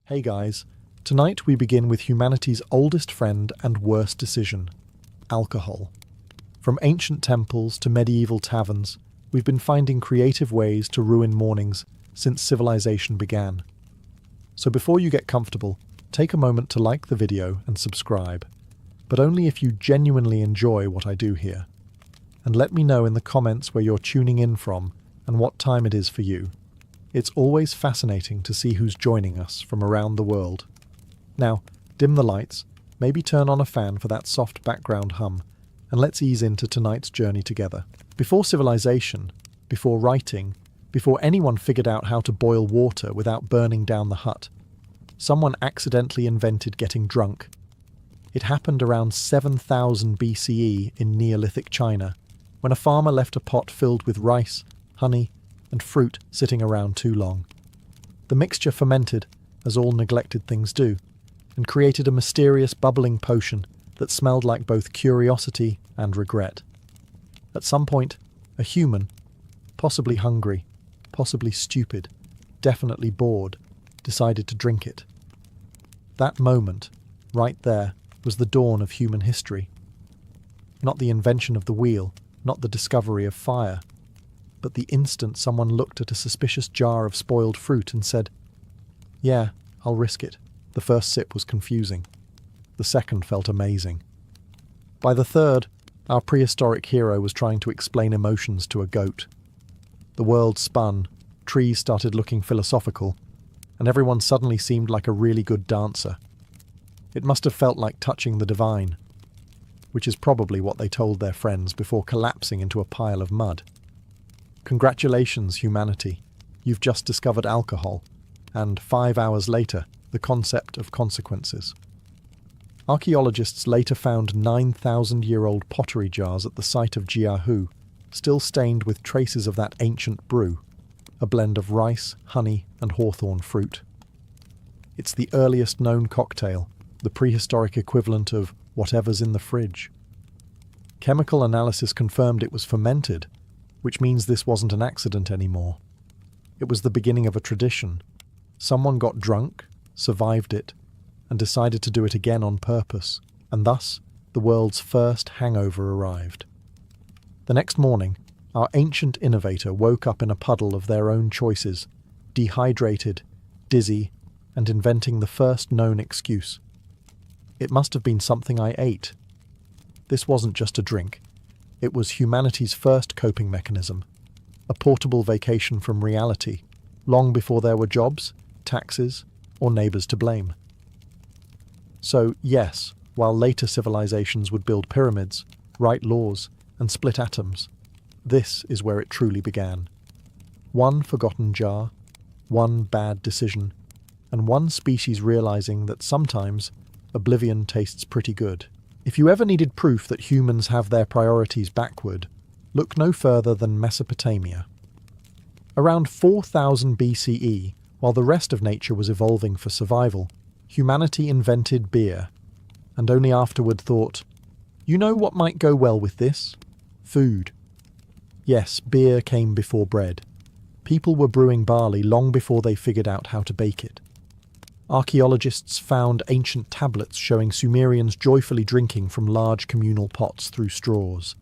Hey guys, tonight we begin with humanity's oldest friend and worst decision, alcohol. From ancient temples to medieval taverns, we've been finding creative ways to ruin mornings since civilization began. So before you get comfortable, take a moment to like the video and subscribe, but only if you genuinely enjoy what I do here. And let me know in the comments where you're tuning in from and what time it is for you. It's always fascinating to see who's joining us from around the world. Now, dim the lights, maybe turn on a fan for that soft background hum, and let's ease into tonight's journey together. Before civilization, before writing, before anyone figured out how to boil water without burning down the hut, someone accidentally invented getting drunk. It happened around 7000 BCE in Neolithic China, when a farmer left a pot filled with rice, honey, and fruit sitting around too long. The mixture fermented, as all neglected things do, and created a mysterious bubbling potion that smelled like both curiosity and regret. At some point, a human, possibly hungry, possibly stupid, definitely bored, decided to drink it. That moment, right there, was the dawn of human history. Not the invention of the wheel, not the discovery of fire, but the instant someone looked at a suspicious jar of spoiled fruit and said, "Yeah, I'll risk it." The first sip was confusing. The second felt amazing. By the third, our prehistoric hero was trying to explain emotions to a goat. The world spun, trees started looking philosophical, and everyone suddenly seemed like a really good dancer. It must have felt like touching the divine, which is probably what they told their friends before collapsing into a pile of mud. Congratulations, humanity. You've just discovered alcohol, and 5 hours later, the concept of consequences. Archaeologists later found 9,000-year-old pottery jars at the site of Jiahu, still stained with traces of that ancient brew, a blend of rice, honey, and hawthorn fruit. It's the earliest known cocktail, the prehistoric equivalent of whatever's in the fridge. Chemical analysis confirmed it was fermented, which means this wasn't an accident anymore. It was the beginning of a tradition. Someone got drunk, survived it, and decided to do it again on purpose, and thus the world's first hangover arrived. The next morning, our ancient innovator woke up in a puddle of their own choices, dehydrated, dizzy, and inventing the first known excuse. It must have been something I ate. This wasn't just a drink. It was humanity's first coping mechanism, a portable vacation from reality, long before there were jobs, taxes, or neighbours to blame. So, yes, while later civilizations would build pyramids, write laws, and split atoms, this is where it truly began. One forgotten jar, one bad decision, and one species realizing that sometimes oblivion tastes pretty good. If you ever needed proof that humans have their priorities backward, look no further than Mesopotamia. Around 4000 BCE, while the rest of nature was evolving for survival, humanity invented beer, and only afterward thought, you know what might go well with this? Food. Yes, beer came before bread. People were brewing barley long before they figured out how to bake it. Archaeologists found ancient tablets showing Sumerians joyfully drinking from large communal pots through straws,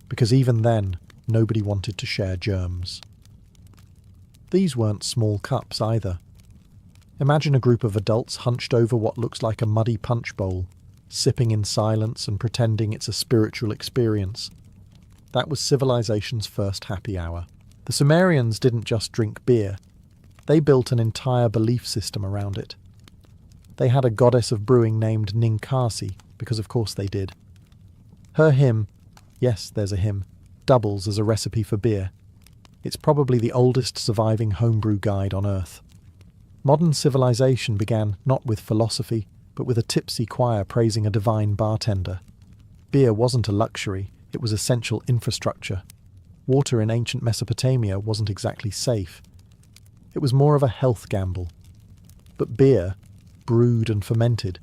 because even then, nobody wanted to share germs. These weren't small cups either. Imagine a group of adults hunched over what looks like a muddy punch bowl, sipping in silence and pretending it's a spiritual experience. That was civilization's first happy hour. The Sumerians didn't just drink beer. They built an entire belief system around it. They had a goddess of brewing named Ninkasi, because of course they did. Her hymn, yes, there's a hymn, doubles as a recipe for beer. It's probably the oldest surviving homebrew guide on Earth. Modern civilization began not with philosophy, but with a tipsy choir praising a divine bartender. Beer wasn't a luxury, it was essential infrastructure. Water in ancient Mesopotamia wasn't exactly safe. It was more of a health gamble. But beer, brewed and fermented,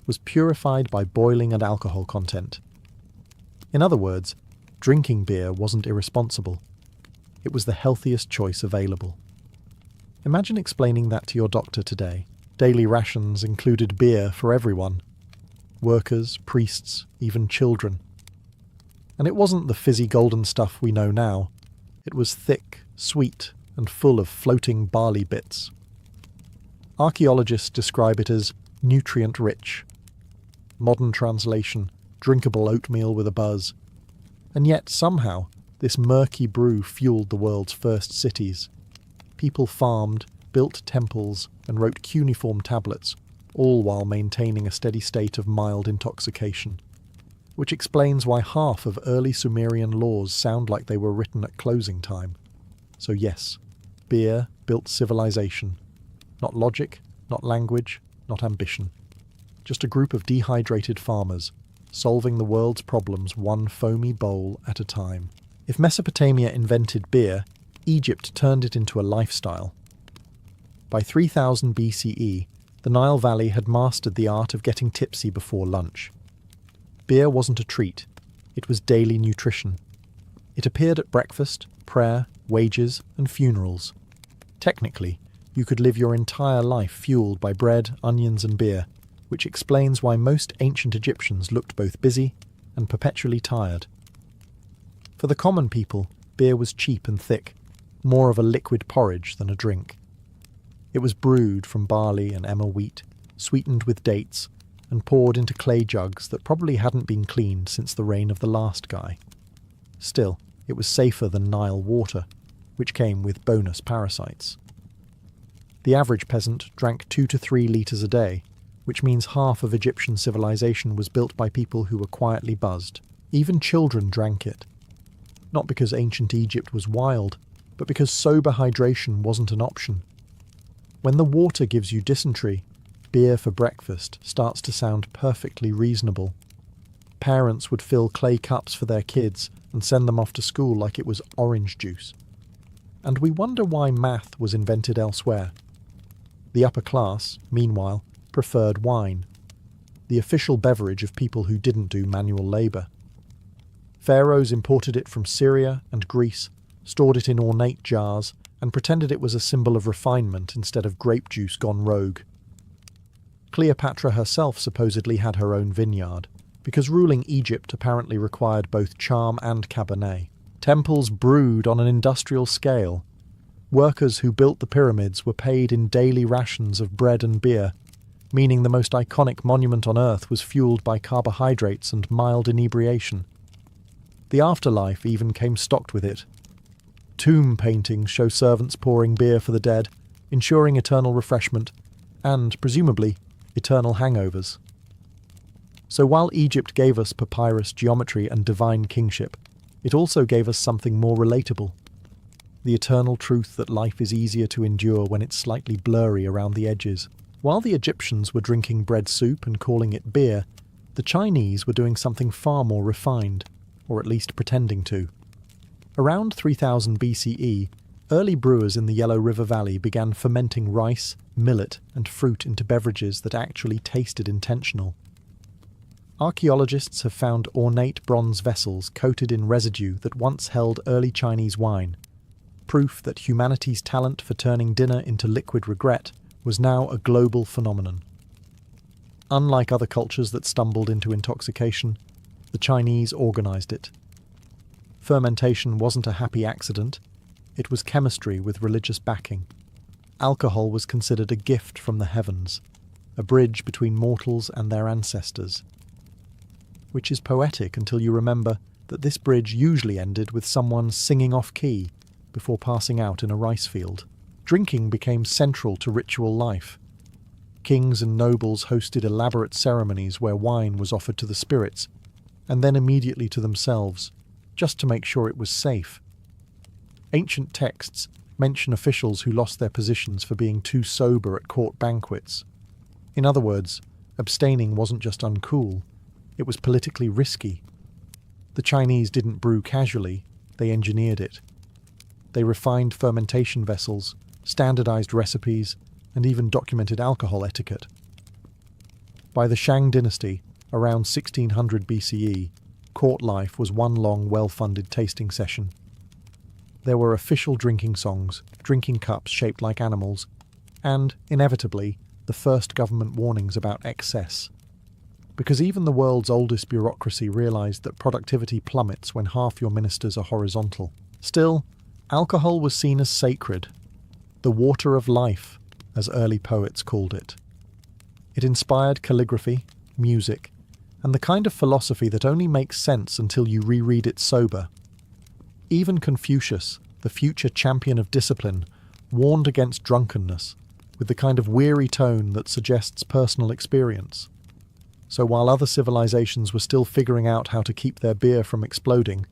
was purified by boiling and alcohol content. In other words, drinking beer wasn't irresponsible. It was the healthiest choice available. Imagine explaining that to your doctor today. Daily rations included beer for everyone. Workers, priests, even children. And it wasn't the fizzy golden stuff we know now. It was thick, sweet, and full of floating barley bits. Archaeologists describe it as nutrient-rich. Modern translation, drinkable oatmeal with a buzz. And yet, somehow, this murky brew fueled the world's first cities. People farmed, built temples, and wrote cuneiform tablets, all while maintaining a steady state of mild intoxication. Which explains why half of early Sumerian laws sound like they were written at closing time. So yes, beer built civilization. Not logic, not language, not ambition. Just a group of dehydrated farmers, solving the world's problems one foamy bowl at a time. If Mesopotamia invented beer, Egypt turned it into a lifestyle. By 3000 BCE, the Nile Valley had mastered the art of getting tipsy before lunch. Beer wasn't a treat, it was daily nutrition. It appeared at breakfast, prayer, wages, and funerals. Technically, you could live your entire life fueled by bread, onions, and beer, which explains why most ancient Egyptians looked both busy and perpetually tired. For the common people, beer was cheap and thick, more of a liquid porridge than a drink. It was brewed from barley and emmer wheat, sweetened with dates, and poured into clay jugs that probably hadn't been cleaned since the reign of the last guy. Still, it was safer than Nile water, which came with bonus parasites. The average peasant drank 2 to 3 litres a day, which means half of Egyptian civilization was built by people who were quietly buzzed. Even children drank it. Not because ancient Egypt was wild, but because sober hydration wasn't an option. When the water gives you dysentery, beer for breakfast starts to sound perfectly reasonable. Parents would fill clay cups for their kids and send them off to school like it was orange juice. And we wonder why math was invented elsewhere. The upper class, meanwhile, preferred wine, the official beverage of people who didn't do manual labour. Pharaohs imported it from Syria and Greece, stored it in ornate jars, and pretended it was a symbol of refinement instead of grape juice gone rogue. Cleopatra herself supposedly had her own vineyard, because ruling Egypt apparently required both charm and Cabernet. Temples brewed on an industrial scale. Workers who built the pyramids were paid in daily rations of bread and beer, meaning the most iconic monument on Earth was fueled by carbohydrates and mild inebriation. The afterlife even came stocked with it. Tomb paintings show servants pouring beer for the dead, ensuring eternal refreshment, and, presumably, eternal hangovers. So while Egypt gave us papyrus geometry and divine kingship, it also gave us something more relatable. The eternal truth that life is easier to endure when it's slightly blurry around the edges. While the Egyptians were drinking bread soup and calling it beer, the Chinese were doing something far more refined, or at least pretending to. Around 3000 BCE, early brewers in the Yellow River Valley began fermenting rice, millet, and fruit into beverages that actually tasted intentional. Archaeologists have found ornate bronze vessels coated in residue that once held early Chinese wine, proof that humanity's talent for turning dinner into liquid regret was now a global phenomenon. Unlike other cultures that stumbled into intoxication, the Chinese organized it. Fermentation wasn't a happy accident, it was chemistry with religious backing. Alcohol was considered a gift from the heavens, a bridge between mortals and their ancestors. Which is poetic until you remember that this bridge usually ended with someone singing off-key before passing out in a rice field. Drinking became central to ritual life. Kings and nobles hosted elaborate ceremonies where wine was offered to the spirits, and then immediately to themselves, just to make sure it was safe. Ancient texts mention officials who lost their positions for being too sober at court banquets. In other words, abstaining wasn't just uncool, it was politically risky. The Chinese didn't brew casually, they engineered it. They refined fermentation vessels, standardized recipes, and even documented alcohol etiquette. By the Shang dynasty, around 1600 BCE, court life was one long, well-funded tasting session. There were official drinking songs, drinking cups shaped like animals, and, inevitably, the first government warnings about excess. Because even the world's oldest bureaucracy realised that productivity plummets when half your ministers are horizontal. Still, alcohol was seen as sacred, the water of life, as early poets called it. It inspired calligraphy, music, and the kind of philosophy that only makes sense until you reread it sober. Even Confucius, the future champion of discipline, warned against drunkenness, with the kind of weary tone that suggests personal experience. So while other civilizations were still figuring out how to keep their beer from exploding,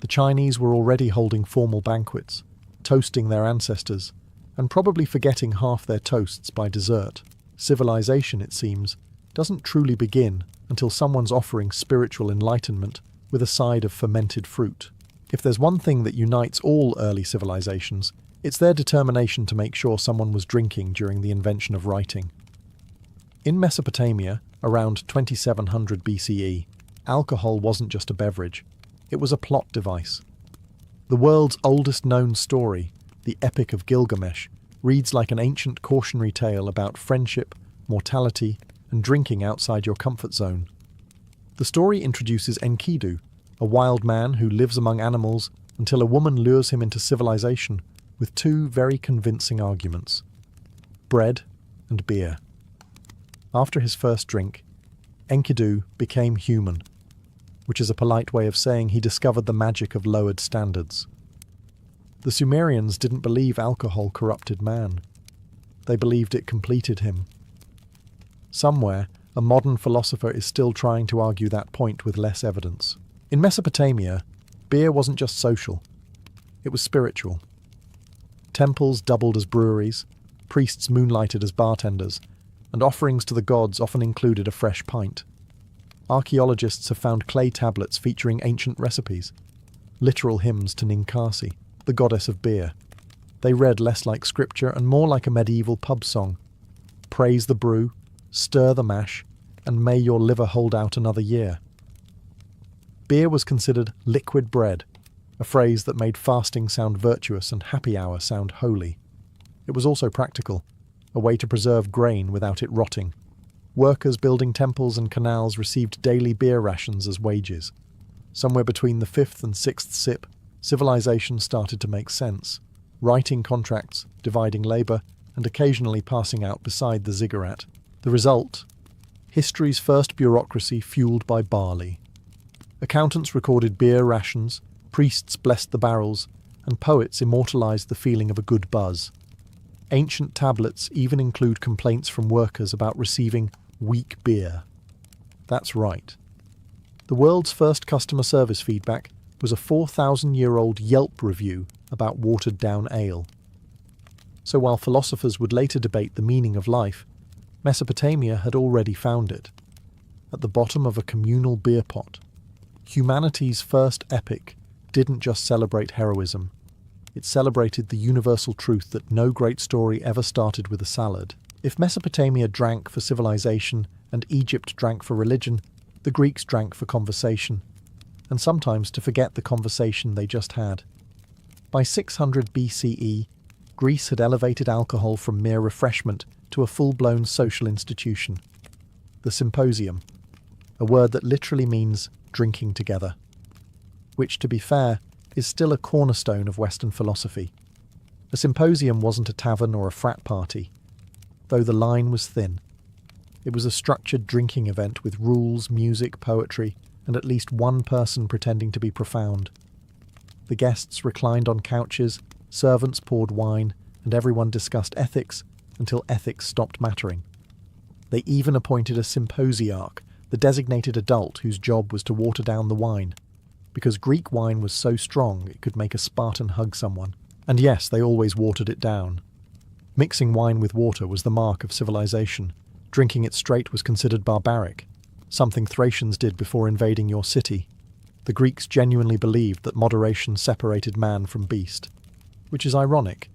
the Chinese were already holding formal banquets, toasting their ancestors, and probably forgetting half their toasts by dessert. Civilization, it seems, doesn't truly begin until someone's offering spiritual enlightenment with a side of fermented fruit. If there's one thing that unites all early civilizations, it's their determination to make sure someone was drinking during the invention of writing. In Mesopotamia, around 2700 BCE, alcohol wasn't just a beverage, it was a plot device. The world's oldest known story, the Epic of Gilgamesh, reads like an ancient cautionary tale about friendship, mortality, and drinking outside your comfort zone. The story introduces Enkidu, a wild man who lives among animals until a woman lures him into civilization with two very convincing arguments: bread and beer. After his first drink, Enkidu became human, which is a polite way of saying he discovered the magic of lowered standards. The Sumerians didn't believe alcohol corrupted man. They believed it completed him. Somewhere, a modern philosopher is still trying to argue that point with less evidence. In Mesopotamia, beer wasn't just social, it was spiritual. Temples doubled as breweries, priests moonlighted as bartenders, and offerings to the gods often included a fresh pint. Archaeologists have found clay tablets featuring ancient recipes, literal hymns to Ninkasi, the goddess of beer. They read less like scripture and more like a medieval pub song. Praise the brew, stir the mash, and may your liver hold out another year. Beer was considered liquid bread, a phrase that made fasting sound virtuous and happy hour sound holy. It was also practical, a way to preserve grain without it rotting. Workers building temples and canals received daily beer rations as wages. Somewhere between the fifth and sixth sip, civilization started to make sense, writing contracts, dividing labour, and occasionally passing out beside the ziggurat. The result? History's first bureaucracy fueled by barley. Accountants recorded beer rations, priests blessed the barrels, and poets immortalised the feeling of a good buzz. Ancient tablets even include complaints from workers about receiving weak beer. That's right. The world's first customer service feedback was a 4,000-year-old Yelp review about watered-down ale. So while philosophers would later debate the meaning of life, Mesopotamia had already found it. At the bottom of a communal beer pot, humanity's first epic didn't just celebrate heroism. It celebrated the universal truth that no great story ever started with a salad. If Mesopotamia drank for civilization and Egypt drank for religion, the Greeks drank for conversation, and sometimes to forget the conversation they just had. By 600 BCE, Greece had elevated alcohol from mere refreshment to a full-blown social institution. The symposium, a word that literally means drinking together, which, to be fair, is still a cornerstone of Western philosophy. A symposium wasn't a tavern or a frat party, though the line was thin. It was a structured drinking event with rules, music, poetry, and at least one person pretending to be profound. The guests reclined on couches, servants poured wine, and everyone discussed ethics until ethics stopped mattering. They even appointed a symposiarch, the designated adult whose job was to water down the wine, because Greek wine was so strong it could make a Spartan hug someone. And yes, they always watered it down. Mixing wine with water was the mark of civilization. Drinking it straight was considered barbaric, something Thracians did before invading your city. The Greeks genuinely believed that moderation separated man from beast, which is ironic,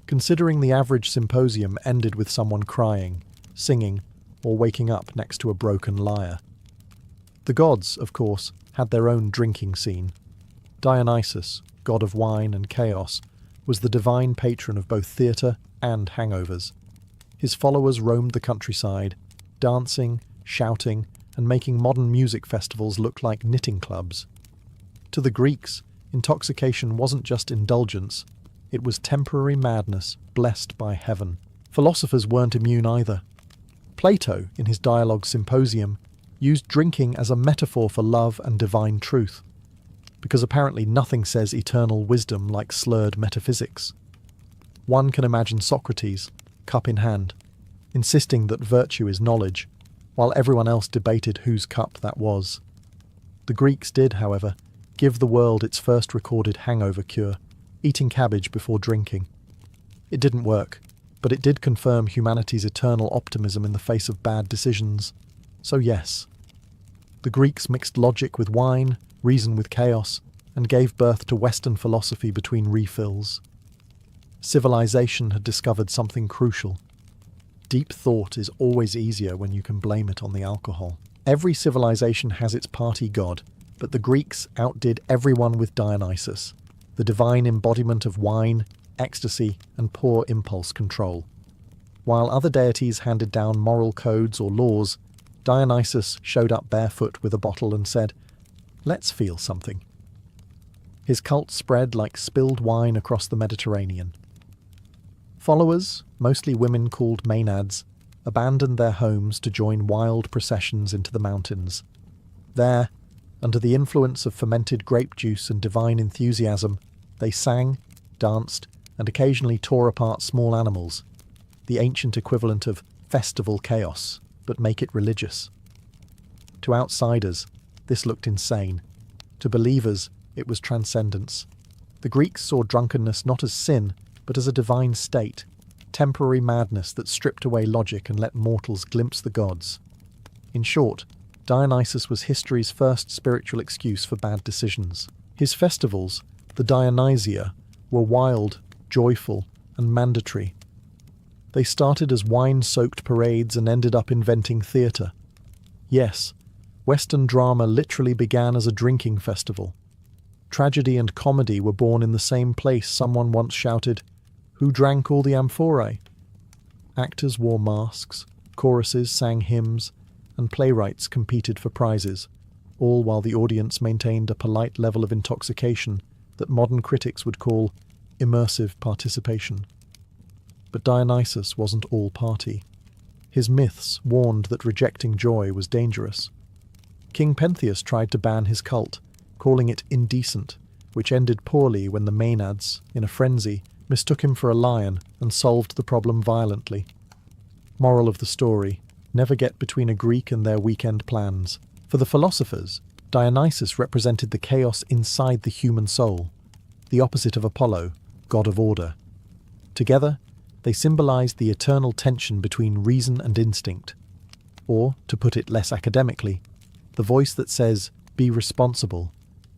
considering the average symposium ended with someone crying, singing, or waking up next to a broken lyre. The gods, of course, had their own drinking scene. Dionysus, god of wine and chaos, was the divine patron of both theatre and hangovers. His followers roamed the countryside, dancing, shouting, and making modern music festivals look like knitting clubs. To the Greeks, intoxication wasn't just indulgence, it was temporary madness blessed by heaven. Philosophers weren't immune either. Plato, in his dialogue Symposium, used drinking as a metaphor for love and divine truth, because apparently nothing says eternal wisdom like slurred metaphysics. One can imagine Socrates, cup in hand, insisting that virtue is knowledge, while everyone else debated whose cup that was. The Greeks did, however, give the world its first recorded hangover cure, eating cabbage before drinking. It didn't work, but it did confirm humanity's eternal optimism in the face of bad decisions. So yes, the Greeks mixed logic with wine, reason with chaos, and gave birth to Western philosophy between refills. Civilization had discovered something crucial. Deep thought is always easier when you can blame it on the alcohol. Every civilization has its party god, but the Greeks outdid everyone with Dionysus, the divine embodiment of wine, ecstasy, and poor impulse control. While other deities handed down moral codes or laws, Dionysus showed up barefoot with a bottle and said, "Let's feel something." His cult spread like spilled wine across the Mediterranean. Followers, mostly women called Maenads, abandoned their homes to join wild processions into the mountains. There, under the influence of fermented grape juice and divine enthusiasm, they sang, danced, and occasionally tore apart small animals, the ancient equivalent of festival chaos, but make it religious. To outsiders, this looked insane. To believers, it was transcendence. The Greeks saw drunkenness not as sin, but as a divine state, temporary madness that stripped away logic and let mortals glimpse the gods. In short, Dionysus was history's first spiritual excuse for bad decisions. His festivals, the Dionysia, were wild, joyful, and mandatory. They started as wine-soaked parades and ended up inventing theatre. Yes, Western drama literally began as a drinking festival. Tragedy and comedy were born in the same place. Someone once shouted, "Who drank all the amphorae?" Actors wore masks, choruses sang hymns, and playwrights competed for prizes, all while the audience maintained a polite level of intoxication that modern critics would call immersive participation. But Dionysus wasn't all party. His myths warned that rejecting joy was dangerous. King Pentheus tried to ban his cult, calling it indecent, which ended poorly when the Maenads, in a frenzy, mistook him for a lion and solved the problem violently. Moral of the story: never get between a Greek and their weekend plans. For the philosophers, Dionysus represented the chaos inside the human soul, the opposite of Apollo, god of order. Together, they symbolized the eternal tension between reason and instinct. Or, to put it less academically, the voice that says, "Be responsible,"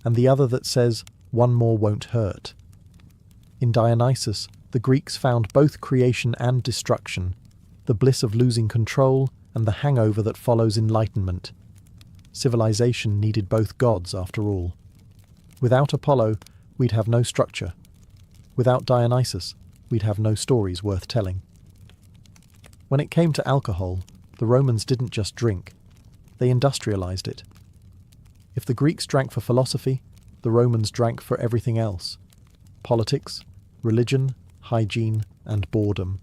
and the other that says, "One more won't hurt." In Dionysus, the Greeks found both creation and destruction, the bliss of losing control and the hangover that follows enlightenment. Civilization needed both gods, after all. Without Apollo, we'd have no structure. Without Dionysus, we'd have no stories worth telling. When it came to alcohol, the Romans didn't just drink, they industrialized it. If the Greeks drank for philosophy, the Romans drank for everything else: politics, religion, hygiene, and boredom.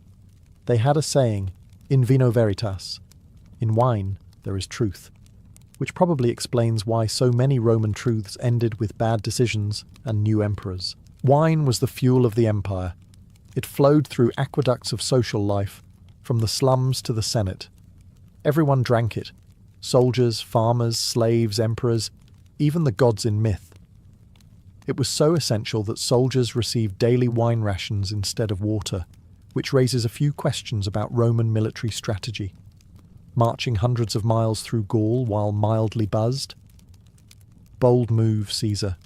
They had a saying, "In vino veritas," in wine there is truth, which probably explains why so many Roman truths ended with bad decisions and new emperors. Wine was the fuel of the empire. It flowed through aqueducts of social life, from the slums to the Senate. Everyone drank it: soldiers, farmers, slaves, emperors, even the gods in myth. It was so essential that soldiers received daily wine rations instead of water, which raises a few questions about Roman military strategy. Marching hundreds of miles through Gaul while mildly buzzed? Bold move, Caesar.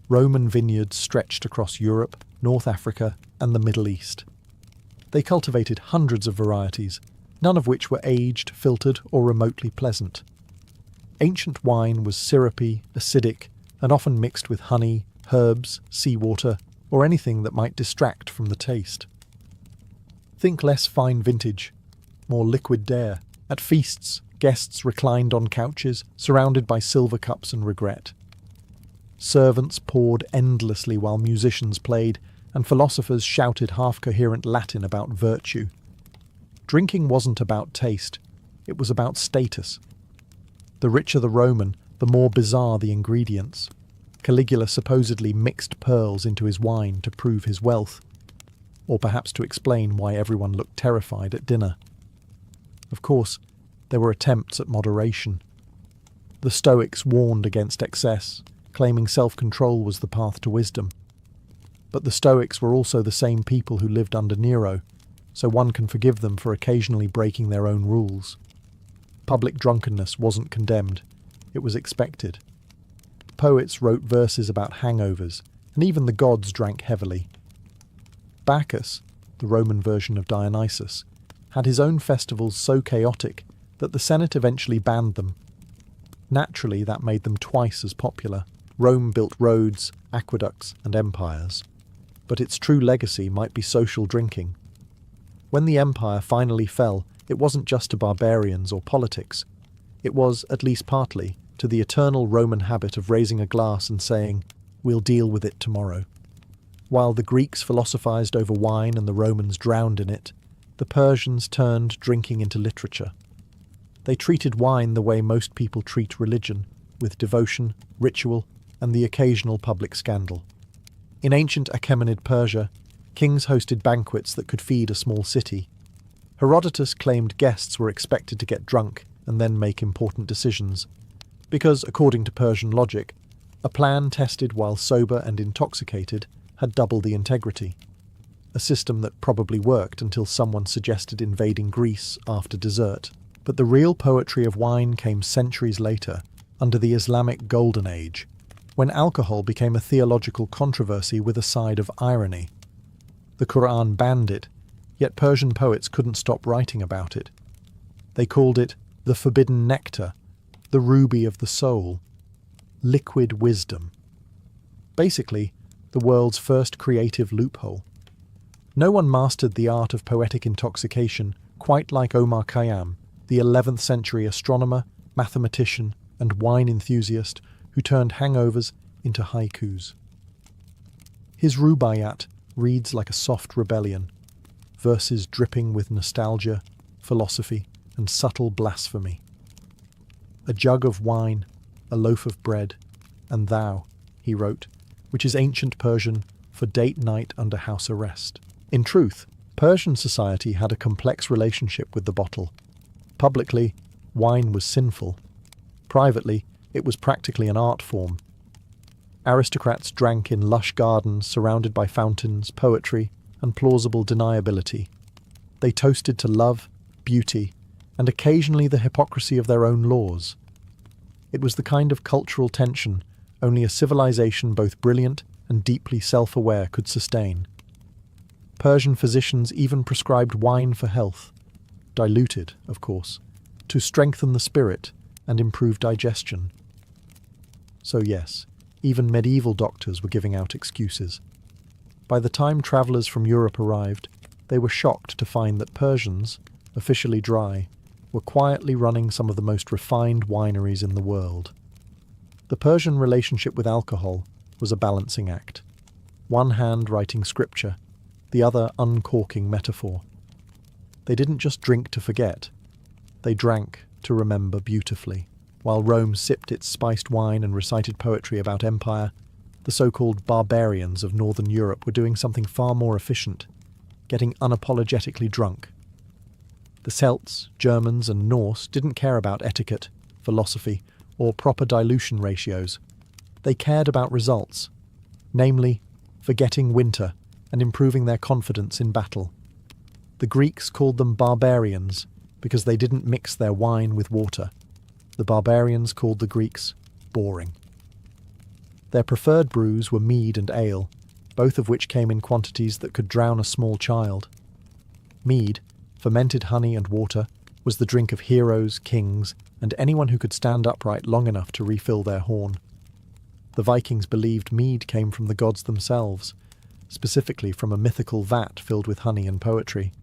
Roman vineyards stretched across Europe, North Africa, and the Middle East. They cultivated hundreds of varieties, none of which were aged, filtered, or remotely pleasant. Ancient wine was syrupy, acidic, and often mixed with honey, herbs, seawater, or anything that might distract from the taste. Think less fine vintage, more liquid dare. At feasts, guests reclined on couches, surrounded by silver cups and regret. Servants poured endlessly while musicians played, and philosophers shouted half-coherent Latin about virtue. Drinking wasn't about taste, it was about status. The richer the Roman, the more bizarre the ingredients. Caligula supposedly mixed pearls into his wine to prove his wealth, or perhaps to explain why everyone looked terrified at dinner. Of course, there were attempts at moderation. The Stoics warned against excess, claiming self-control was the path to wisdom. But the Stoics were also the same people who lived under Nero, so one can forgive them for occasionally breaking their own rules. Public drunkenness wasn't condemned, it was expected. Poets wrote verses about hangovers, and even the gods drank heavily. Bacchus, the Roman version of Dionysus, had his own festivals so chaotic that the Senate eventually banned them. Naturally, that made them twice as popular. Rome built roads, aqueducts, and empires. But its true legacy might be social drinking. When the empire finally fell, it wasn't just to barbarians or politics. It was, at least partly, to the eternal Roman habit of raising a glass and saying, "We'll deal with it tomorrow." While the Greeks philosophized over wine and the Romans drowned in it, the Persians turned drinking into literature. They treated wine the way most people treat religion, with devotion, ritual, and the occasional public scandal. In ancient Achaemenid Persia, kings hosted banquets that could feed a small city. Herodotus claimed guests were expected to get drunk and then make important decisions, because, according to Persian logic, a plan tested while sober and intoxicated had double the integrity. A system that probably worked until someone suggested invading Greece after dessert. But the real poetry of wine came centuries later, under the Islamic Golden Age, when alcohol became a theological controversy with a side of irony. The Quran banned it, yet Persian poets couldn't stop writing about it. They called it the forbidden nectar, the ruby of the soul, liquid wisdom. Basically, the world's first creative loophole. No one mastered the art of poetic intoxication quite like Omar Khayyam, the 11th century astronomer, mathematician, and wine enthusiast who turned hangovers into haikus. His Rubaiyat reads like a soft rebellion, verses dripping with nostalgia, philosophy, and subtle blasphemy. "A jug of wine, a loaf of bread, and thou," he wrote, which is ancient Persian for date night under house arrest. In truth, Persian society had a complex relationship with the bottle. Publicly, wine was sinful. Privately, it was practically an art form. Aristocrats drank in lush gardens surrounded by fountains, poetry, and plausible deniability. They toasted to love, beauty, and occasionally the hypocrisy of their own laws. It was the kind of cultural tension only a civilization both brilliant and deeply self-aware could sustain. Persian physicians even prescribed wine for health, diluted, of course, to strengthen the spirit and improve digestion. So yes, even medieval doctors were giving out excuses. By the time travellers from Europe arrived, they were shocked to find that Persians, officially dry, were quietly running some of the most refined wineries in the world. The Persian relationship with alcohol was a balancing act. One hand writing scripture, the other uncorking metaphor. They didn't just drink to forget. They drank to remember beautifully. While Rome sipped its spiced wine and recited poetry about empire, the so-called barbarians of northern Europe were doing something far more efficient, getting unapologetically drunk. The Celts, Germans, and Norse didn't care about etiquette, philosophy, or proper dilution ratios. They cared about results, namely, forgetting winter and improving their confidence in battle. The Greeks called them barbarians because they didn't mix their wine with water. The barbarians called the Greeks boring. Their preferred brews were mead and ale, both of which came in quantities that could drown a small child. Mead, fermented honey and water, was the drink of heroes, kings, and anyone who could stand upright long enough to refill their horn. The Vikings believed mead came from the gods themselves, specifically from a mythical vat filled with honey and poetry.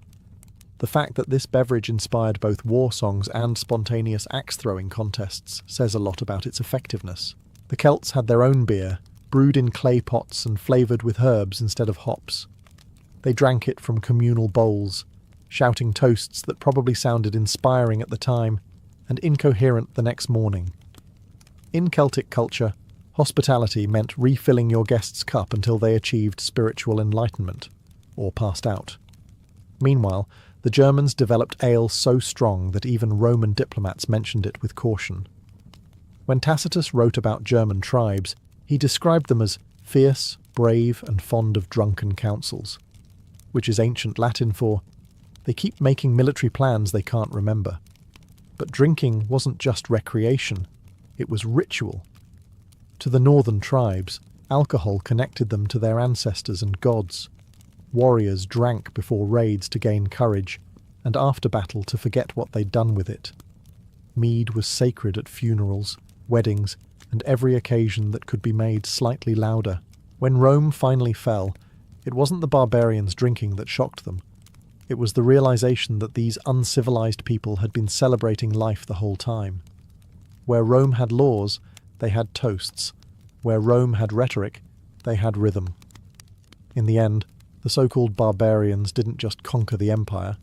The fact that this beverage inspired both war songs and spontaneous axe-throwing contests says a lot about its effectiveness. The Celts had their own beer, brewed in clay pots and flavoured with herbs instead of hops. They drank it from communal bowls, shouting toasts that probably sounded inspiring at the time and incoherent the next morning. In Celtic culture, hospitality meant refilling your guest's cup until they achieved spiritual enlightenment, or passed out. Meanwhile, the Germans developed ale so strong that even Roman diplomats mentioned it with caution. When Tacitus wrote about German tribes, he described them as fierce, brave, and fond of drunken councils, which is ancient Latin for, they keep making military plans they can't remember. But drinking wasn't just recreation, it was ritual. To the northern tribes, alcohol connected them to their ancestors and gods. Warriors drank before raids to gain courage, and after battle to forget what they'd done with it. Mead was sacred at funerals, weddings, and every occasion that could be made slightly louder. When Rome finally fell, it wasn't the barbarians drinking that shocked them. It was the realization that these uncivilized people had been celebrating life the whole time. Where Rome had laws, they had toasts. Where Rome had rhetoric, they had rhythm. In the end, the so-called barbarians didn't just conquer the empire,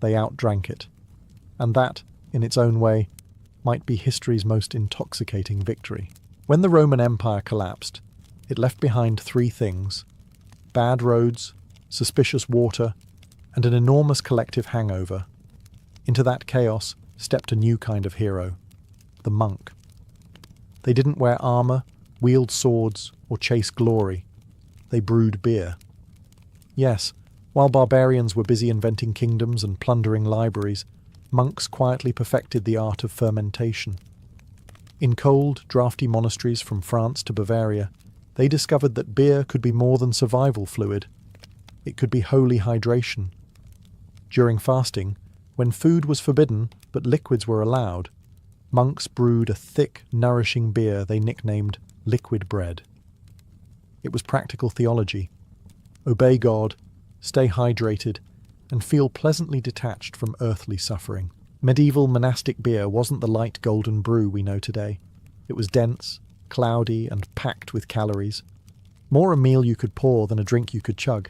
they outdrank it. And that, in its own way, might be history's most intoxicating victory. When the Roman Empire collapsed, it left behind three things: bad roads, suspicious water, and an enormous collective hangover. Into that chaos stepped a new kind of hero, the monk. They didn't wear armour, wield swords, or chase glory. They brewed beer. Yes, while barbarians were busy inventing kingdoms and plundering libraries, monks quietly perfected the art of fermentation. In cold, draughty monasteries from France to Bavaria, they discovered that beer could be more than survival fluid. It could be holy hydration. During fasting, when food was forbidden but liquids were allowed, monks brewed a thick, nourishing beer they nicknamed liquid bread. It was practical theology. Obey God, stay hydrated, and feel pleasantly detached from earthly suffering. Medieval monastic beer wasn't the light golden brew we know today. It was dense, cloudy, and packed with calories. More a meal you could pour than a drink you could chug.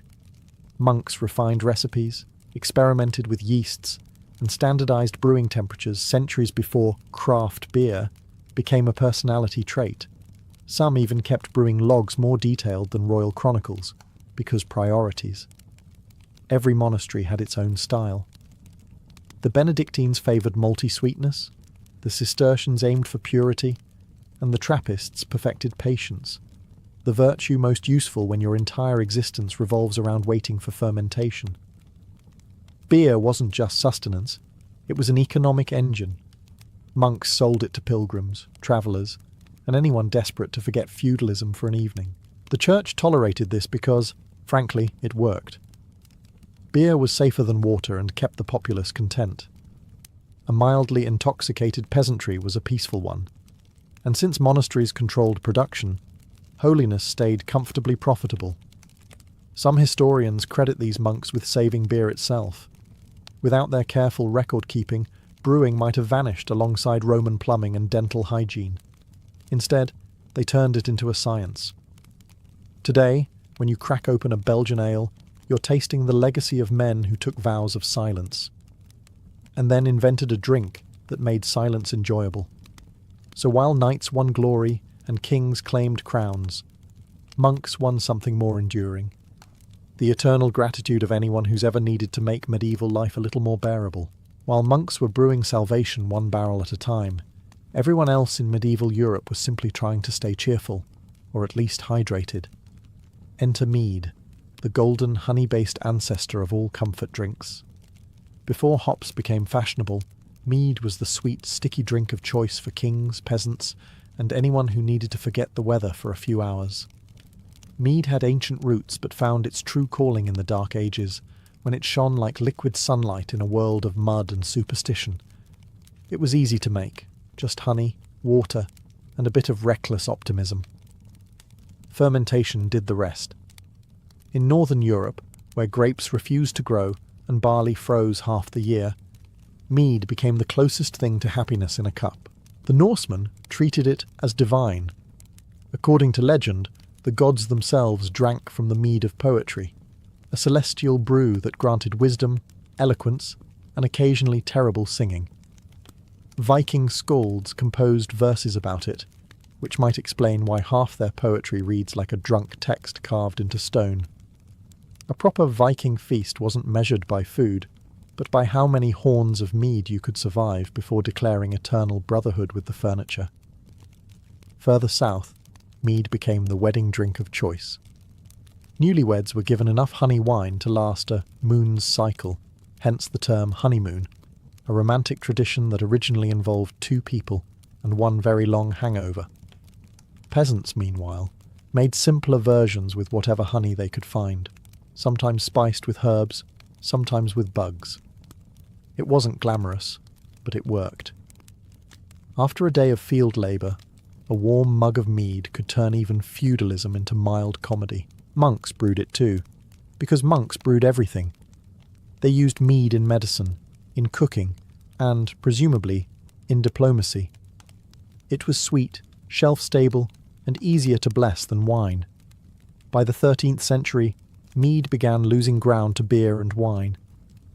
Monks refined recipes, experimented with yeasts, and standardized brewing temperatures centuries before craft beer became a personality trait. Some even kept brewing logs more detailed than royal chronicles, because priorities. Every monastery had its own style. The Benedictines favoured malty sweetness, the Cistercians aimed for purity, and the Trappists perfected patience, the virtue most useful when your entire existence revolves around waiting for fermentation. Beer wasn't just sustenance, it was an economic engine. Monks sold it to pilgrims, travellers, and anyone desperate to forget feudalism for an evening. The church tolerated this because, frankly, it worked. Beer was safer than water and kept the populace content. A mildly intoxicated peasantry was a peaceful one. And since monasteries controlled production, holiness stayed comfortably profitable. Some historians credit these monks with saving beer itself. Without their careful record-keeping, brewing might have vanished alongside Roman plumbing and dental hygiene. Instead, they turned it into a science. Today, when you crack open a Belgian ale, you're tasting the legacy of men who took vows of silence, and then invented a drink that made silence enjoyable. So while knights won glory and kings claimed crowns, monks won something more enduring: the eternal gratitude of anyone who's ever needed to make medieval life a little more bearable. While monks were brewing salvation one barrel at a time, everyone else in medieval Europe was simply trying to stay cheerful, or at least hydrated. Enter mead, the golden honey-based ancestor of all comfort drinks. Before hops became fashionable, mead was the sweet, sticky drink of choice for kings, peasants, and anyone who needed to forget the weather for a few hours. Mead had ancient roots but found its true calling in the Dark Ages, when it shone like liquid sunlight in a world of mud and superstition. It was easy to make, just honey, water, and a bit of reckless optimism. Fermentation did the rest. In northern Europe, where grapes refused to grow and barley froze half the year, mead became the closest thing to happiness in a cup. The Norsemen treated it as divine. According to legend, the gods themselves drank from the mead of poetry, a celestial brew that granted wisdom, eloquence, and occasionally terrible singing. Viking skalds composed verses about it, which might explain why half their poetry reads like a drunk text carved into stone. A proper Viking feast wasn't measured by food, but by how many horns of mead you could survive before declaring eternal brotherhood with the furniture. Further south, mead became the wedding drink of choice. Newlyweds were given enough honey wine to last a moon's cycle, hence the term honeymoon, a romantic tradition that originally involved two people and one very long hangover. Peasants, meanwhile, made simpler versions with whatever honey they could find, sometimes spiced with herbs, sometimes with bugs. It wasn't glamorous, but it worked. After a day of field labour, a warm mug of mead could turn even feudalism into mild comedy. Monks brewed it too, because monks brewed everything. They used mead in medicine, in cooking, and, presumably, in diplomacy. It was sweet, shelf-stable, and easier to bless than wine. By the 13th century, mead began losing ground to beer and wine,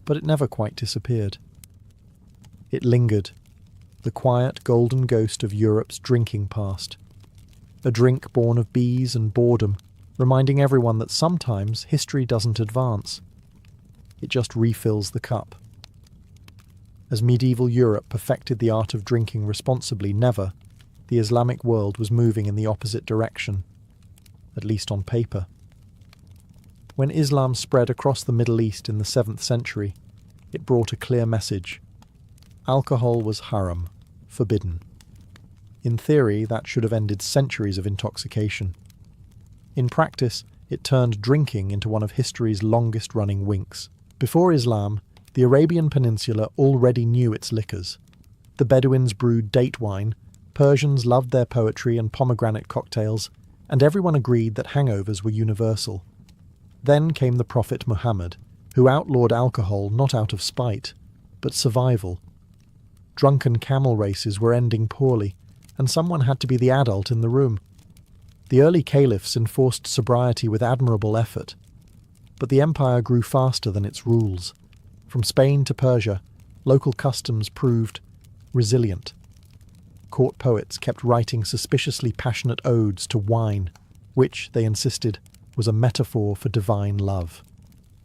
but it never quite disappeared. It lingered, the quiet golden ghost of Europe's drinking past, a drink born of bees and boredom, reminding everyone that sometimes history doesn't advance. It just refills the cup. As medieval Europe perfected the art of drinking responsibly, never, the Islamic world was moving in the opposite direction, at least on paper. When Islam spread across the Middle East in the 7th century, it brought a clear message. Alcohol was haram, forbidden. In theory, that should have ended centuries of intoxication. In practice, it turned drinking into one of history's longest-running winks. Before Islam, the Arabian Peninsula already knew its liquors. The Bedouins brewed date wine, Persians loved their poetry and pomegranate cocktails, and everyone agreed that hangovers were universal. Then came the Prophet Muhammad, who outlawed alcohol not out of spite, but survival. Drunken camel races were ending poorly, and someone had to be the adult in the room. The early caliphs enforced sobriety with admirable effort, but the empire grew faster than its rules. From Spain to Persia, local customs proved resilient. Court poets kept writing suspiciously passionate odes to wine, which, they insisted, was a metaphor for divine love.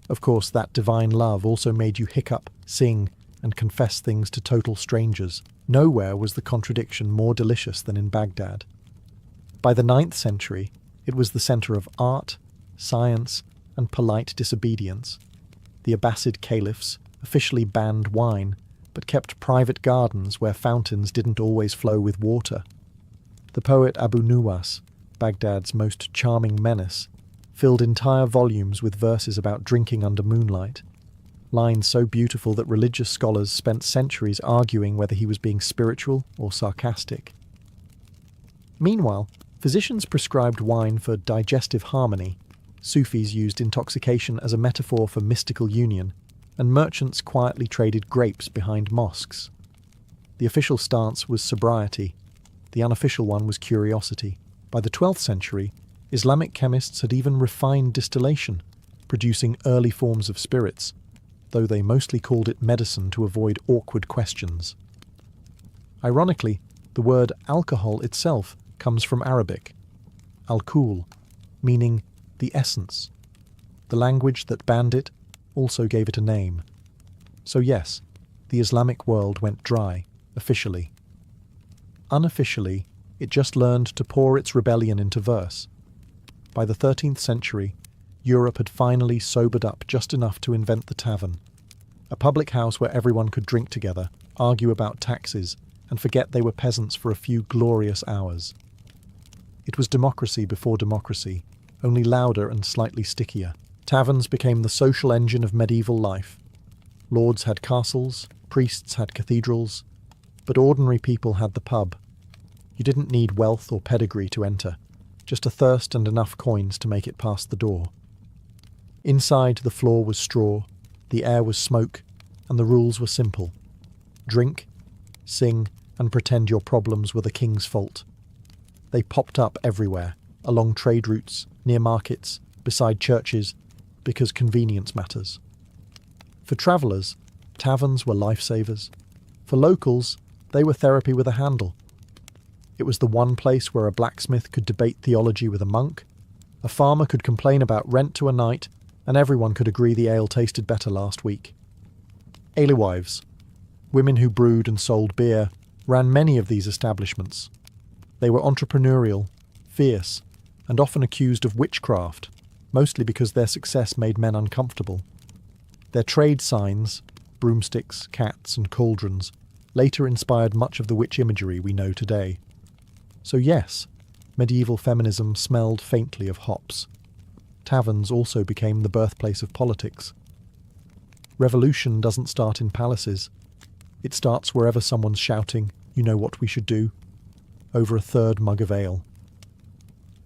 Of course, that divine love also made you hiccup, sing, and confess things to total strangers. Nowhere was the contradiction more delicious than in Baghdad. By the 9th century, it was the centre of art, science, and polite disobedience. The Abbasid caliphs officially banned wine, but kept private gardens where fountains didn't always flow with water. The poet Abu Nuwas, Baghdad's most charming menace, filled entire volumes with verses about drinking under moonlight, lines so beautiful that religious scholars spent centuries arguing whether he was being spiritual or sarcastic. Meanwhile, physicians prescribed wine for digestive harmony, Sufis used intoxication as a metaphor for mystical union, and merchants quietly traded grapes behind mosques. The official stance was sobriety, the unofficial one was curiosity. By the 12th century, Islamic chemists had even refined distillation, producing early forms of spirits, though they mostly called it medicine to avoid awkward questions. Ironically, the word alcohol itself comes from Arabic, alcool, meaning the essence. The language that banned it also gave it a name. So yes, the Islamic world went dry, officially. Unofficially, it just learned to pour its rebellion into verse. By the 13th century, Europe had finally sobered up just enough to invent the tavern, a public house where everyone could drink together, argue about taxes, and forget they were peasants for a few glorious hours. It was democracy before democracy, only louder and slightly stickier. Taverns became the social engine of medieval life. Lords had castles, priests had cathedrals, but ordinary people had the pub. You didn't need wealth or pedigree to enter, just a thirst and enough coins to make it past the door. Inside, the floor was straw, the air was smoke, and the rules were simple. Drink, sing, and pretend your problems were the king's fault. They popped up everywhere, along trade routes, near markets, beside churches, because convenience matters. For travellers, taverns were lifesavers. For locals, they were therapy with a handle. It was the one place where a blacksmith could debate theology with a monk, a farmer could complain about rent to a knight, and everyone could agree the ale tasted better last week. Alewives, women who brewed and sold beer, ran many of these establishments. They were entrepreneurial, fierce, and often accused of witchcraft, mostly because their success made men uncomfortable. Their trade signs, broomsticks, cats, and cauldrons, later inspired much of the witch imagery we know today. So yes, medieval feminism smelled faintly of hops. Taverns also became the birthplace of politics. Revolution doesn't start in palaces. It starts wherever someone's shouting, "You know what we should do," over a third mug of ale.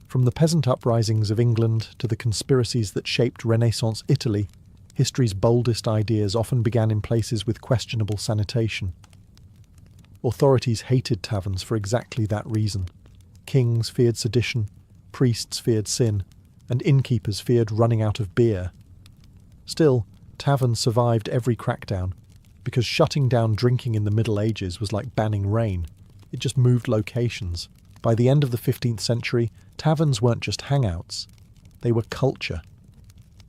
From the peasant uprisings of England to the conspiracies that shaped Renaissance Italy, history's boldest ideas often began in places with questionable sanitation. Authorities hated taverns for exactly that reason. Kings feared sedition, priests feared sin, and innkeepers feared running out of beer. Still, taverns survived every crackdown, because shutting down drinking in the Middle Ages was like banning rain. It just moved locations. By the end of the 15th century, taverns weren't just hangouts. They were culture.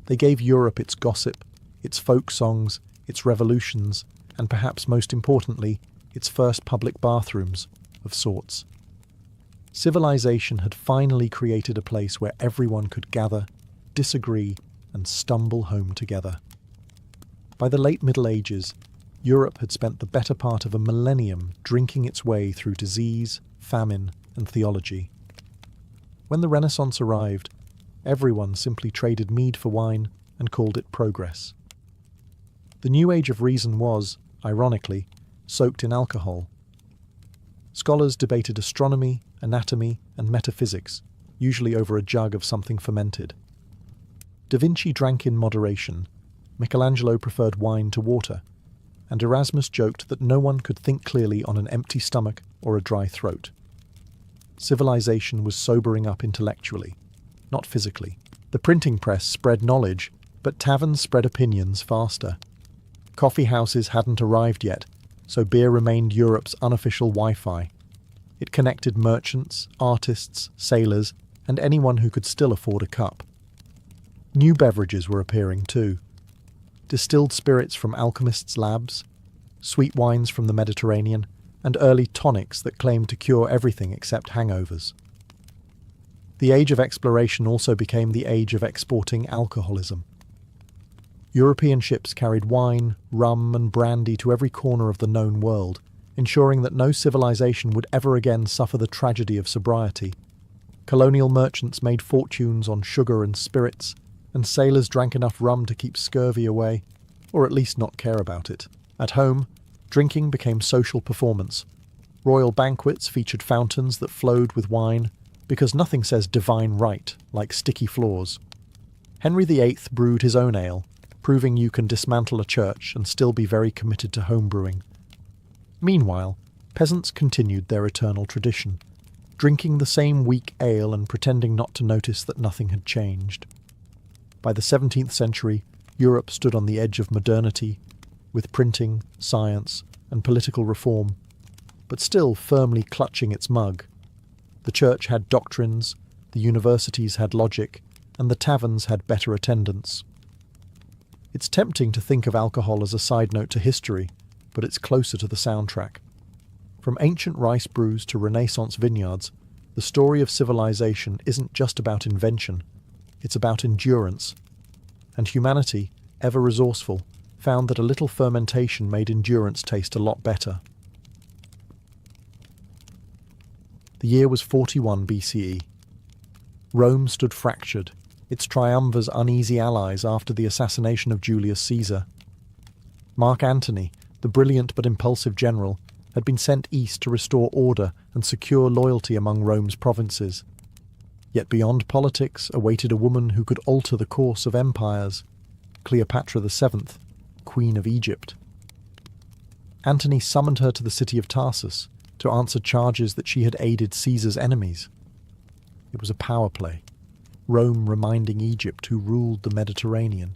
They gave Europe its gossip, its folk songs, its revolutions, and perhaps most importantly, its first public bathrooms, of sorts. Civilization had finally created a place where everyone could gather, disagree, and stumble home together. By the late Middle Ages, Europe had spent the better part of a millennium drinking its way through disease, famine, and theology. When the Renaissance arrived, everyone simply traded mead for wine and called it progress. The new age of reason was, ironically, soaked in alcohol. Scholars debated astronomy, anatomy, and metaphysics, usually over a jug of something fermented. Da Vinci drank in moderation, Michelangelo preferred wine to water, and Erasmus joked that no one could think clearly on an empty stomach or a dry throat. Civilization was sobering up intellectually, not physically. The printing press spread knowledge, but taverns spread opinions faster. Coffee houses hadn't arrived yet, so beer remained Europe's unofficial Wi-Fi. It connected merchants, artists, sailors, and anyone who could still afford a cup. New beverages were appearing too. Distilled spirits from alchemists' labs, sweet wines from the Mediterranean, and early tonics that claimed to cure everything except hangovers. The age of exploration also became the age of exporting alcoholism. European ships carried wine, rum, and brandy to every corner of the known world, ensuring that no civilization would ever again suffer the tragedy of sobriety. Colonial merchants made fortunes on sugar and spirits, and sailors drank enough rum to keep scurvy away, or at least not care about it. At home, drinking became social performance. Royal banquets featured fountains that flowed with wine, because nothing says divine right like sticky floors. Henry VIII brewed his own ale, proving you can dismantle a church and still be very committed to homebrewing. Meanwhile, peasants continued their eternal tradition, drinking the same weak ale and pretending not to notice that nothing had changed. By the 17th century, Europe stood on the edge of modernity, with printing, science, and political reform, but still firmly clutching its mug. The church had doctrines, the universities had logic, and the taverns had better attendance. It's tempting to think of alcohol as a side note to history, but it's closer to the soundtrack. From ancient rice brews to Renaissance vineyards, the story of civilization isn't just about invention, it's about endurance. And humanity, ever resourceful, found that a little fermentation made endurance taste a lot better. The year was 41 BCE. Rome stood fractured, its triumvirs uneasy allies after the assassination of Julius Caesar. Mark Antony, the brilliant but impulsive general, had been sent east to restore order and secure loyalty among Rome's provinces. Yet beyond politics awaited a woman who could alter the course of empires, Cleopatra VII, Queen of Egypt. Antony summoned her to the city of Tarsus to answer charges that she had aided Caesar's enemies. It was a power play, Rome reminding Egypt who ruled the Mediterranean.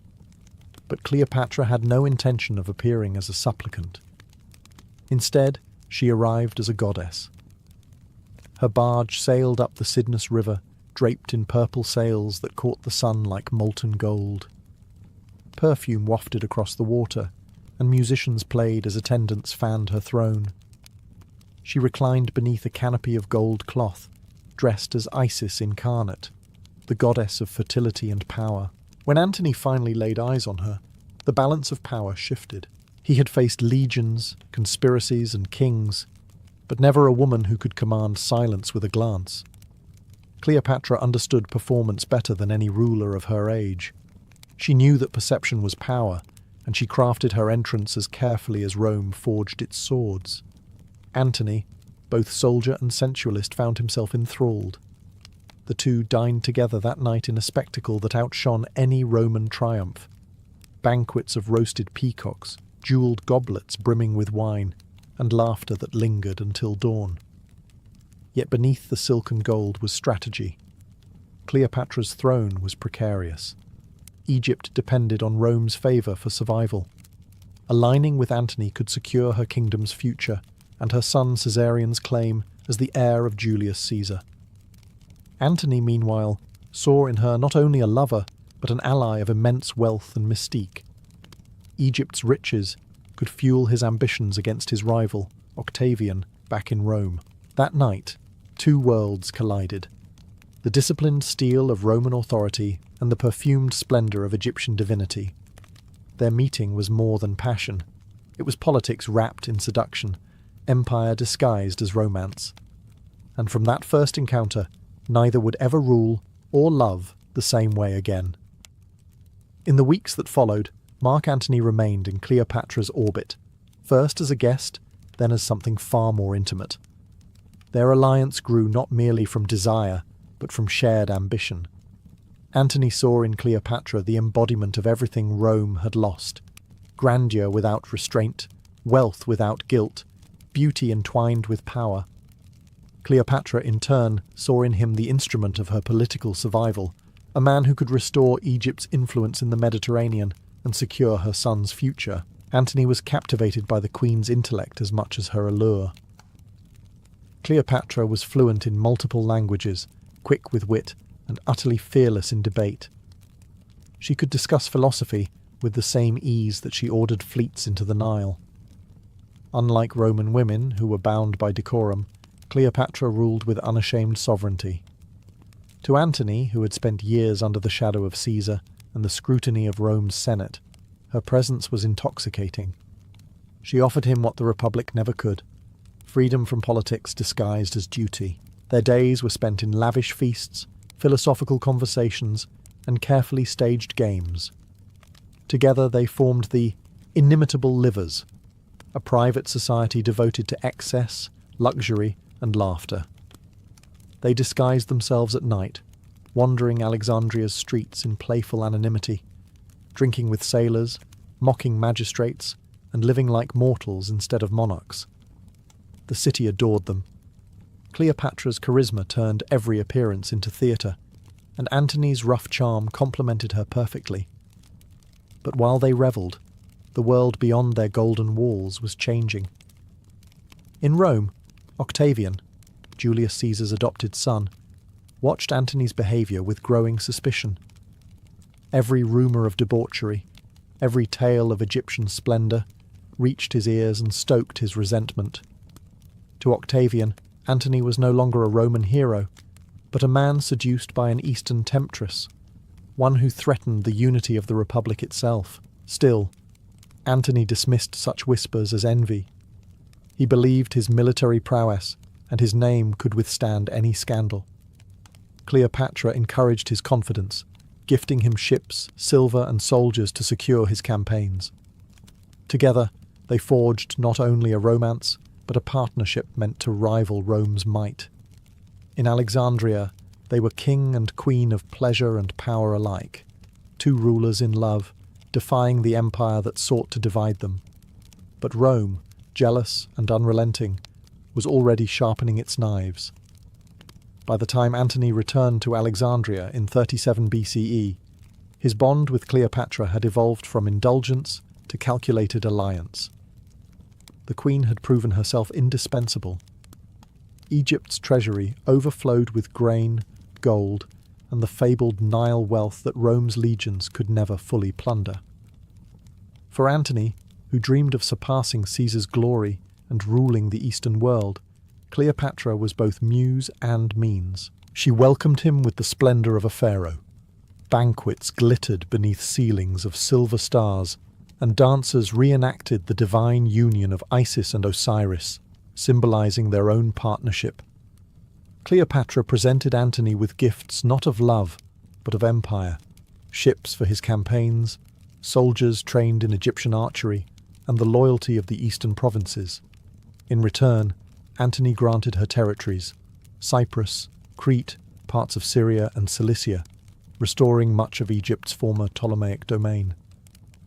But Cleopatra had no intention of appearing as a supplicant. Instead, she arrived as a goddess. Her barge sailed up the Cydnus River, draped in purple sails that caught the sun like molten gold. Perfume wafted across the water, and musicians played as attendants fanned her throne. She reclined beneath a canopy of gold cloth, dressed as Isis incarnate, the goddess of fertility and power. When Antony finally laid eyes on her, the balance of power shifted. He had faced legions, conspiracies, and kings, but never a woman who could command silence with a glance. Cleopatra understood performance better than any ruler of her age. She knew that perception was power, and she crafted her entrance as carefully as Rome forged its swords. Antony, both soldier and sensualist, found himself enthralled. The two dined together that night in a spectacle that outshone any Roman triumph. Banquets of roasted peacocks, jewelled goblets brimming with wine, and laughter that lingered until dawn. Yet beneath the silken gold was strategy. Cleopatra's throne was precarious. Egypt depended on Rome's favour for survival. Aligning with Antony could secure her kingdom's future, and her son Caesarion's claim as the heir of Julius Caesar. Antony, meanwhile, saw in her not only a lover, but an ally of immense wealth and mystique. Egypt's riches could fuel his ambitions against his rival, Octavian, back in Rome. That night, two worlds collided. The disciplined steel of Roman authority and the perfumed splendour of Egyptian divinity. Their meeting was more than passion. It was politics wrapped in seduction, empire disguised as romance. And from that first encounter, neither would ever rule or love the same way again. In the weeks that followed, Mark Antony remained in Cleopatra's orbit, first as a guest, then as something far more intimate. Their alliance grew not merely from desire, but from shared ambition. Antony saw in Cleopatra the embodiment of everything Rome had lost: grandeur without restraint, wealth without guilt, beauty entwined with power. Cleopatra, in turn, saw in him the instrument of her political survival, a man who could restore Egypt's influence in the Mediterranean and secure her son's future. Antony was captivated by the queen's intellect as much as her allure. Cleopatra was fluent in multiple languages, quick with wit, and utterly fearless in debate. She could discuss philosophy with the same ease that she ordered fleets into the Nile. Unlike Roman women, who were bound by decorum, Cleopatra ruled with unashamed sovereignty. To Antony, who had spent years under the shadow of Caesar and the scrutiny of Rome's Senate, her presence was intoxicating. She offered him what the Republic never could: freedom from politics disguised as duty. Their days were spent in lavish feasts, philosophical conversations, and carefully staged games. Together they formed the Inimitable Livers, a private society devoted to excess, luxury, and laughter. They disguised themselves at night, wandering Alexandria's streets in playful anonymity, drinking with sailors, mocking magistrates, and living like mortals instead of monarchs. The city adored them. Cleopatra's charisma turned every appearance into theatre, and Antony's rough charm complemented her perfectly. But while they revelled, the world beyond their golden walls was changing. In Rome, Octavian, Julius Caesar's adopted son, watched Antony's behaviour with growing suspicion. Every rumour of debauchery, every tale of Egyptian splendour, reached his ears and stoked his resentment. To Octavian, Antony was no longer a Roman hero, but a man seduced by an Eastern temptress, one who threatened the unity of the Republic itself. Still, Antony dismissed such whispers as envy. He believed his military prowess, and his name could withstand any scandal. Cleopatra encouraged his confidence, gifting him ships, silver, and soldiers to secure his campaigns. Together, they forged not only a romance, but a partnership meant to rival Rome's might. In Alexandria, they were king and queen of pleasure and power alike, two rulers in love, defying the empire that sought to divide them. But Rome, jealous and unrelenting, was already sharpening its knives. By the time Antony returned to Alexandria in 37 BCE, his bond with Cleopatra had evolved from indulgence to calculated alliance. The queen had proven herself indispensable. Egypt's treasury overflowed with grain, gold, and the fabled Nile wealth that Rome's legions could never fully plunder. For Antony, who dreamed of surpassing Caesar's glory and ruling the Eastern world, Cleopatra was both muse and means. She welcomed him with the splendor of a pharaoh. Banquets glittered beneath ceilings of silver stars, and dancers reenacted the divine union of Isis and Osiris, symbolizing their own partnership. Cleopatra presented Antony with gifts not of love, but of empire: ships for his campaigns, soldiers trained in Egyptian archery, and the loyalty of the eastern provinces. In return, Antony granted her territories: Cyprus, Crete, parts of Syria and Cilicia, restoring much of Egypt's former Ptolemaic domain.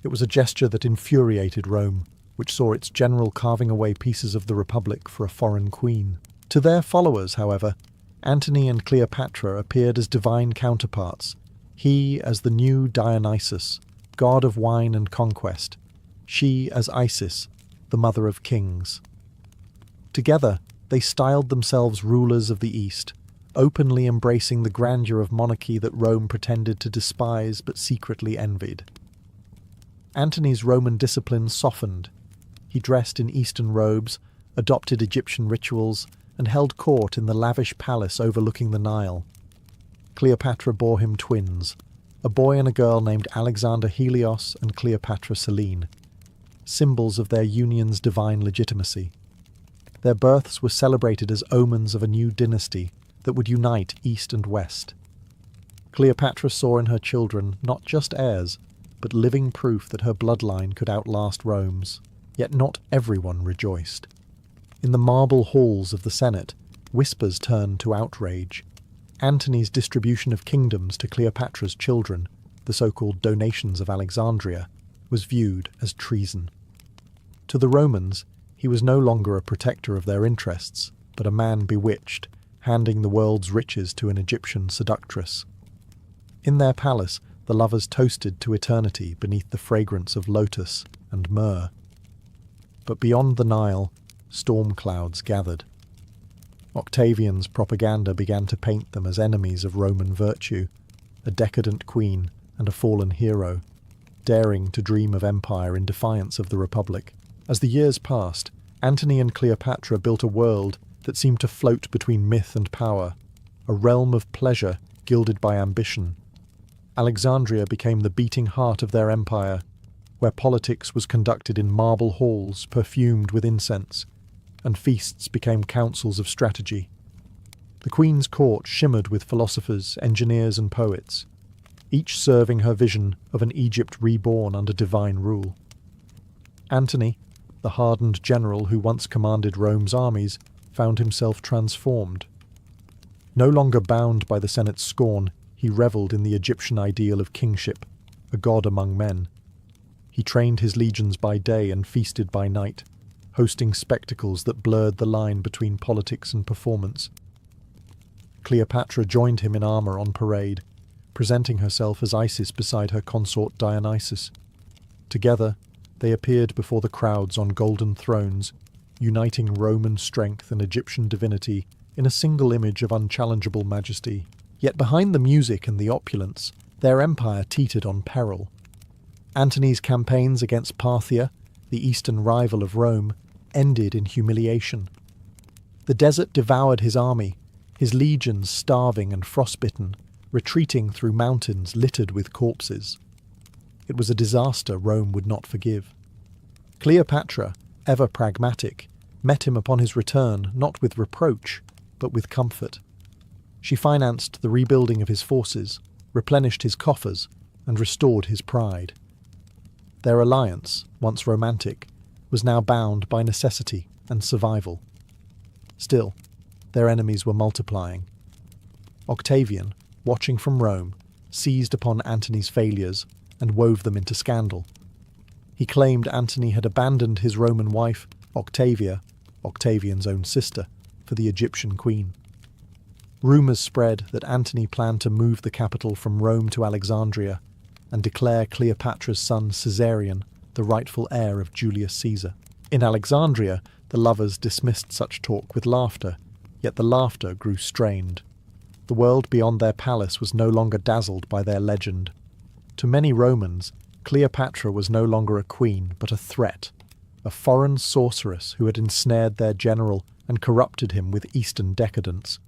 It was a gesture that infuriated Rome, which saw its general carving away pieces of the Republic for a foreign queen. To their followers, however, Antony and Cleopatra appeared as divine counterparts, he as the new Dionysus, god of wine and conquest, she as Isis, the mother of kings. Together, they styled themselves rulers of the East, openly embracing the grandeur of monarchy that Rome pretended to despise but secretly envied. Antony's Roman discipline softened. He dressed in Eastern robes, adopted Egyptian rituals, and held court in the lavish palace overlooking the Nile. Cleopatra bore him twins, a boy and a girl named Alexander Helios and Cleopatra Selene, symbols of their union's divine legitimacy. Their births were celebrated as omens of a new dynasty that would unite East and West. Cleopatra saw in her children not just heirs, but living proof that her bloodline could outlast Rome's. Yet not everyone rejoiced. In the marble halls of the Senate, whispers turned to outrage. Antony's distribution of kingdoms to Cleopatra's children, the so-called donations of Alexandria, was viewed as treason. To the Romans, he was no longer a protector of their interests, but a man bewitched, handing the world's riches to an Egyptian seductress. In their palace, the lovers toasted to eternity beneath the fragrance of lotus and myrrh. But beyond the Nile, storm clouds gathered. Octavian's propaganda began to paint them as enemies of Roman virtue, a decadent queen and a fallen hero, daring to dream of empire in defiance of the Republic. As the years passed, Antony and Cleopatra built a world that seemed to float between myth and power, a realm of pleasure gilded by ambition. Alexandria became the beating heart of their empire, where politics was conducted in marble halls perfumed with incense, and feasts became councils of strategy. The queen's court shimmered with philosophers, engineers, and poets, each serving her vision of an Egypt reborn under divine rule. Antony, the hardened general who once commanded Rome's armies, found himself transformed. No longer bound by the Senate's scorn, he revelled in the Egyptian ideal of kingship, a god among men. He trained his legions by day and feasted by night, hosting spectacles that blurred the line between politics and performance. Cleopatra joined him in armour on parade, presenting herself as Isis beside her consort Dionysus. Together, they appeared before the crowds on golden thrones, uniting Roman strength and Egyptian divinity in a single image of unchallengeable majesty. Yet behind the music and the opulence, their empire teetered on peril. Antony's campaigns against Parthia, the eastern rival of Rome, ended in humiliation. The desert devoured his army, his legions starving and frostbitten, retreating through mountains littered with corpses. It was a disaster Rome would not forgive. Cleopatra, ever pragmatic, met him upon his return not with reproach, but with comfort. She financed the rebuilding of his forces, replenished his coffers, and restored his pride. Their alliance, once romantic, was now bound by necessity and survival. Still, their enemies were multiplying. Octavian, watching from Rome, seized upon Antony's failures and wove them into scandal. He claimed Antony had abandoned his Roman wife, Octavia, Octavian's own sister, for the Egyptian queen. Rumours spread that Antony planned to move the capital from Rome to Alexandria and declare Cleopatra's son Caesarion the rightful heir of Julius Caesar. In Alexandria, the lovers dismissed such talk with laughter, yet the laughter grew strained. The world beyond their palace was no longer dazzled by their legend. To many Romans, Cleopatra was no longer a queen, but a threat, a foreign sorceress who had ensnared their general and corrupted him with Eastern decadence.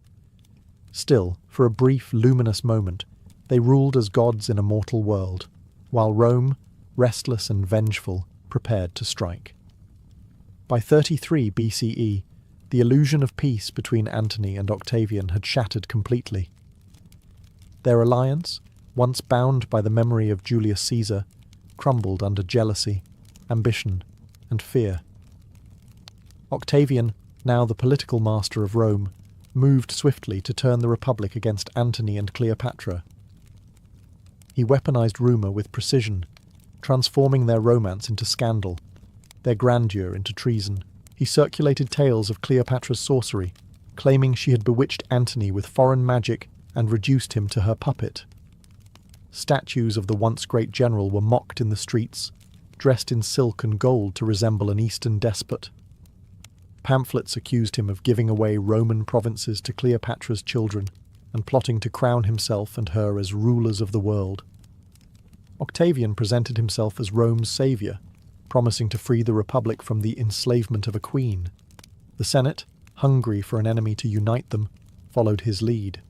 Still, for a brief, luminous moment, they ruled as gods in a mortal world, while Rome, restless and vengeful, prepared to strike. By 33 BCE, the illusion of peace between Antony and Octavian had shattered completely. Their alliance, once bound by the memory of Julius Caesar, crumbled under jealousy, ambition, and fear. Octavian, now the political master of Rome, moved swiftly to turn the Republic against Antony and Cleopatra. He weaponized rumour with precision, transforming their romance into scandal, their grandeur into treason. He circulated tales of Cleopatra's sorcery, claiming she had bewitched Antony with foreign magic and reduced him to her puppet. Statues of the once great general were mocked in the streets, dressed in silk and gold to resemble an Eastern despot. Pamphlets accused him of giving away Roman provinces to Cleopatra's children and plotting to crown himself and her as rulers of the world. Octavian presented himself as Rome's saviour, promising to free the Republic from the enslavement of a queen. The Senate, hungry for an enemy to unite them, followed his lead.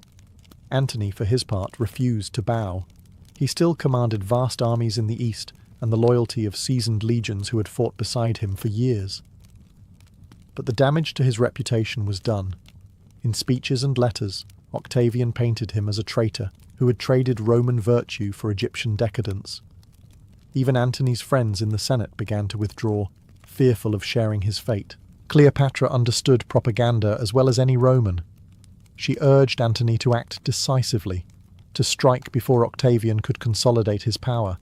Antony, for his part, refused to bow. He still commanded vast armies in the east and the loyalty of seasoned legions who had fought beside him for years. But the damage to his reputation was done. In speeches and letters, Octavian painted him as a traitor who had traded Roman virtue for Egyptian decadence. Even Antony's friends in the Senate began to withdraw, fearful of sharing his fate. Cleopatra understood propaganda as well as any Roman. She urged Antony to act decisively, to strike before Octavian could consolidate his power.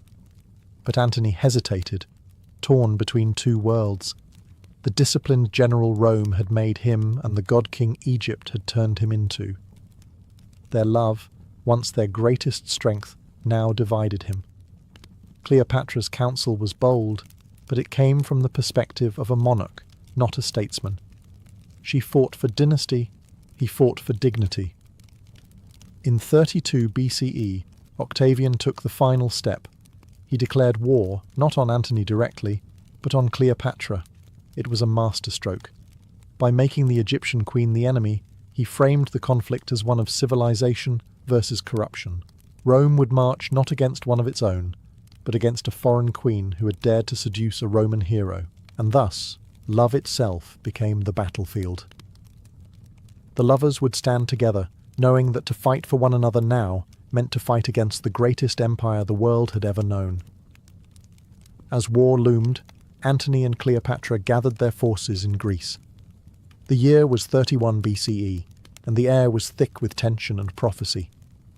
But Antony hesitated, torn between two worlds. The disciplined general Rome had made him, and the god-king Egypt had turned him into. Their love, once their greatest strength, now divided him. Cleopatra's counsel was bold, but it came from the perspective of a monarch, not a statesman. She fought for dynasty, he fought for dignity. In 32 BCE, Octavian took the final step. He declared war, not on Antony directly, but on Cleopatra. It was a masterstroke. By making the Egyptian queen the enemy, he framed the conflict as one of civilization versus corruption. Rome would march not against one of its own, but against a foreign queen who had dared to seduce a Roman hero, and thus love itself became the battlefield. The lovers would stand together, knowing that to fight for one another now meant to fight against the greatest empire the world had ever known. As war loomed, Antony and Cleopatra gathered their forces in Greece. The year was 31 BCE, and the air was thick with tension and prophecy.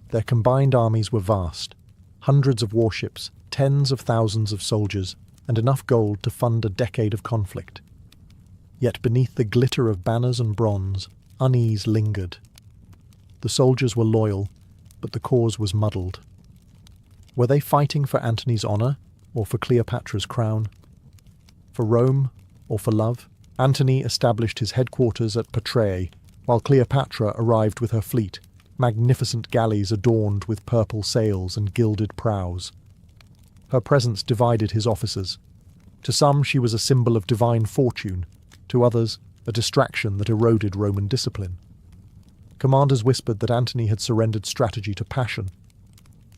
Their combined armies were vast, hundreds of warships, tens of thousands of soldiers, and enough gold to fund a decade of conflict. Yet beneath the glitter of banners and bronze, unease lingered. The soldiers were loyal, but the cause was muddled. Were they fighting for Antony's honour, or for Cleopatra's crown? For Rome, or for love? Antony established his headquarters at Patrae, while Cleopatra arrived with her fleet, magnificent galleys adorned with purple sails and gilded prows. Her presence divided his officers. To some she was a symbol of divine fortune, to others a distraction that eroded Roman discipline. Commanders whispered that Antony had surrendered strategy to passion.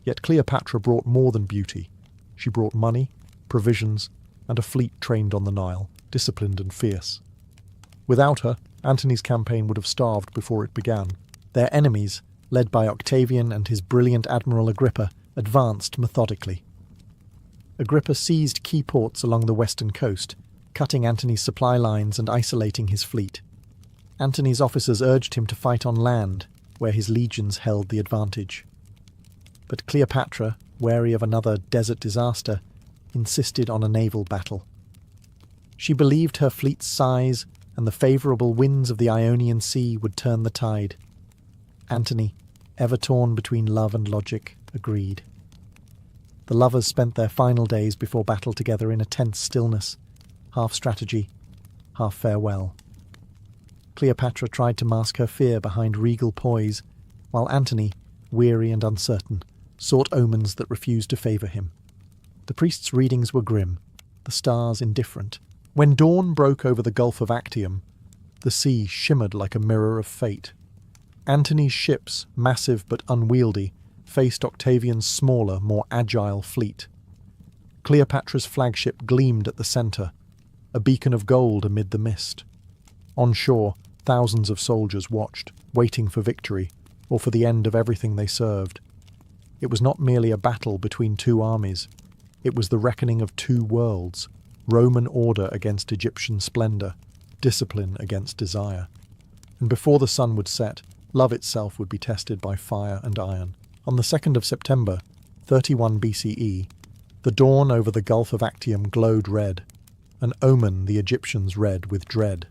Yet Cleopatra brought more than beauty. She brought money, provisions, and a fleet trained on the Nile, disciplined and fierce. Without her, Antony's campaign would have starved before it began. Their enemies, led by Octavian and his brilliant Admiral Agrippa, advanced methodically. Agrippa seized key ports along the western coast, cutting Antony's supply lines and isolating his fleet. Antony's officers urged him to fight on land, where his legions held the advantage. But Cleopatra, wary of another desert disaster, insisted on a naval battle. She believed her fleet's size and the favourable winds of the Ionian Sea would turn the tide. Antony, ever torn between love and logic, agreed. The lovers spent their final days before battle together in a tense stillness, half strategy, half farewell. Cleopatra tried to mask her fear behind regal poise, while Antony, weary and uncertain, sought omens that refused to favour him. The priest's readings were grim, the stars indifferent. When dawn broke over the Gulf of Actium, the sea shimmered like a mirror of fate. Antony's ships, massive but unwieldy, faced Octavian's smaller, more agile fleet. Cleopatra's flagship gleamed at the centre, a beacon of gold amid the mist. On shore, thousands of soldiers watched, waiting for victory, or for the end of everything they served. It was not merely a battle between two armies. It was the reckoning of two worlds, Roman order against Egyptian splendour, discipline against desire. And before the sun would set, love itself would be tested by fire and iron. On the 2nd of September, 31 BCE, the dawn over the Gulf of Actium glowed red, an omen the Egyptians read with dread.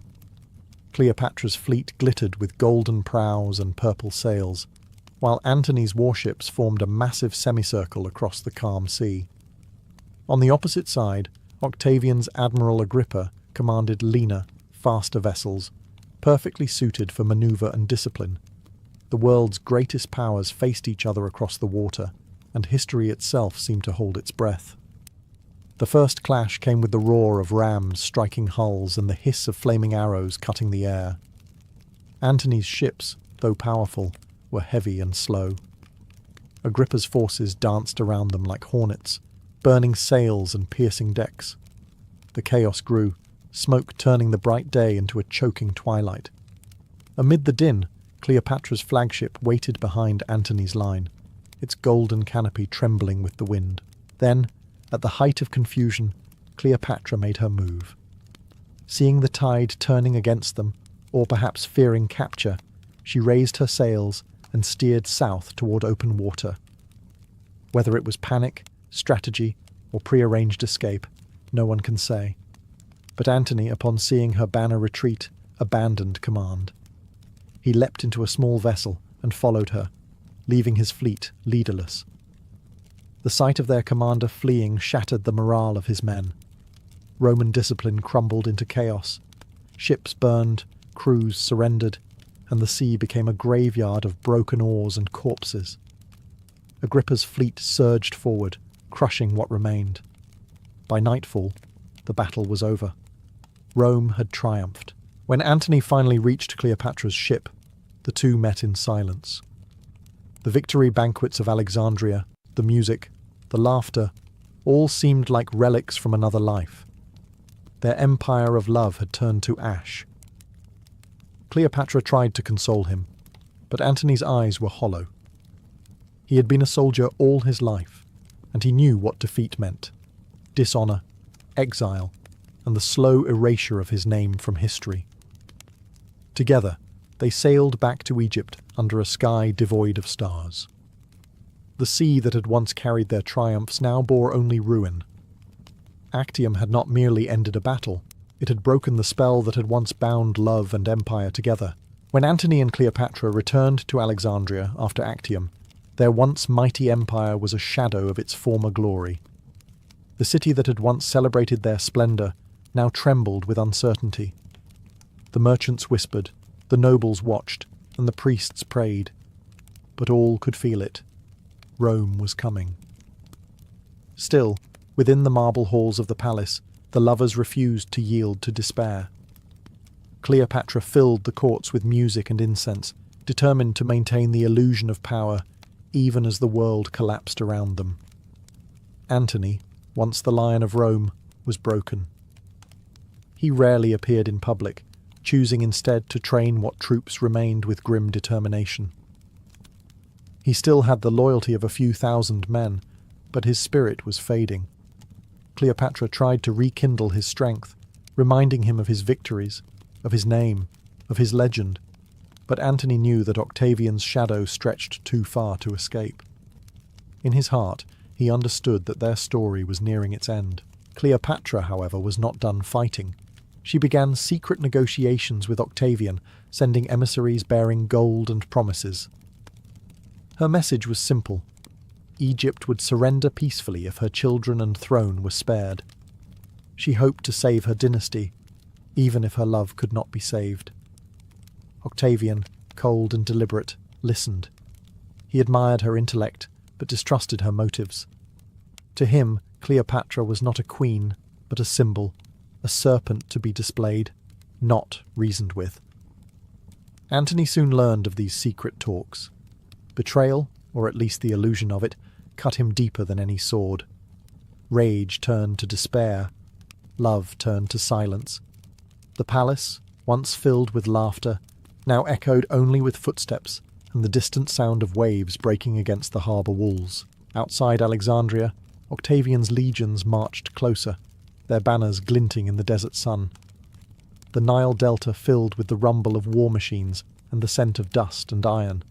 Cleopatra's fleet glittered with golden prows and purple sails, while Antony's warships formed a massive semicircle across the calm sea. On the opposite side, Octavian's Admiral Agrippa commanded leaner, faster vessels, perfectly suited for manoeuvre and discipline. The world's greatest powers faced each other across the water, and history itself seemed to hold its breath. The first clash came with the roar of rams striking hulls and the hiss of flaming arrows cutting the air. Antony's ships, though powerful, were heavy and slow. Agrippa's forces danced around them like hornets, burning sails and piercing decks. The chaos grew, smoke turning the bright day into a choking twilight. Amid the din, Cleopatra's flagship waited behind Antony's line, its golden canopy trembling with the wind. Then, at the height of confusion, Cleopatra made her move. Seeing the tide turning against them, or perhaps fearing capture, she raised her sails and steered south toward open water. Whether it was panic, strategy, or prearranged escape, no one can say. But Antony, upon seeing her banner retreat, abandoned command. He leapt into a small vessel and followed her, leaving his fleet leaderless. The sight of their commander fleeing shattered the morale of his men. Roman discipline crumbled into chaos. Ships burned, crews surrendered, and the sea became a graveyard of broken oars and corpses. Agrippa's fleet surged forward, crushing what remained. By nightfall, the battle was over. Rome had triumphed. When Antony finally reached Cleopatra's ship, the two met in silence. The victory banquets of Alexandria, the music, the laughter, all seemed like relics from another life. Their empire of love had turned to ash. Cleopatra tried to console him, but Antony's eyes were hollow. He had been a soldier all his life, and he knew what defeat meant: dishonour, exile, and the slow erasure of his name from history. Together, they sailed back to Egypt under a sky devoid of stars. The sea that had once carried their triumphs now bore only ruin. Actium had not merely ended a battle, it had broken the spell that had once bound love and empire together. When Antony and Cleopatra returned to Alexandria after Actium, their once mighty empire was a shadow of its former glory. The city that had once celebrated their splendour now trembled with uncertainty. The merchants whispered, the nobles watched, and the priests prayed. But all could feel it. Rome was coming. Still, within the marble halls of the palace, the lovers refused to yield to despair. Cleopatra filled the courts with music and incense, determined to maintain the illusion of power, even as the world collapsed around them. Antony, once the Lion of Rome, was broken. He rarely appeared in public, choosing instead to train what troops remained with grim determination. He still had the loyalty of a few thousand men, but his spirit was fading. Cleopatra tried to rekindle his strength, reminding him of his victories, of his name, of his legend, but Antony knew that Octavian's shadow stretched too far to escape. In his heart, He understood that their story was nearing its end. Cleopatra, however, was not done fighting. She began secret negotiations with Octavian, sending emissaries bearing gold and promises. Her message was simple. Egypt would surrender peacefully if her children and throne were spared. She hoped to save her dynasty, even if her love could not be saved. Octavian, cold and deliberate, listened. He admired her intellect, but distrusted her motives. To him, Cleopatra was not a queen, but a symbol, a serpent to be displayed, not reasoned with. Antony soon learned of these secret talks. Betrayal, or at least the illusion of it, cut him deeper than any sword. Rage turned to despair. Love turned to silence. The palace, once filled with laughter, now echoed only with footsteps and the distant sound of waves breaking against the harbour walls. Outside Alexandria, Octavian's legions marched closer, their banners glinting in the desert sun. The Nile delta filled with the rumble of war machines and the scent of dust and iron.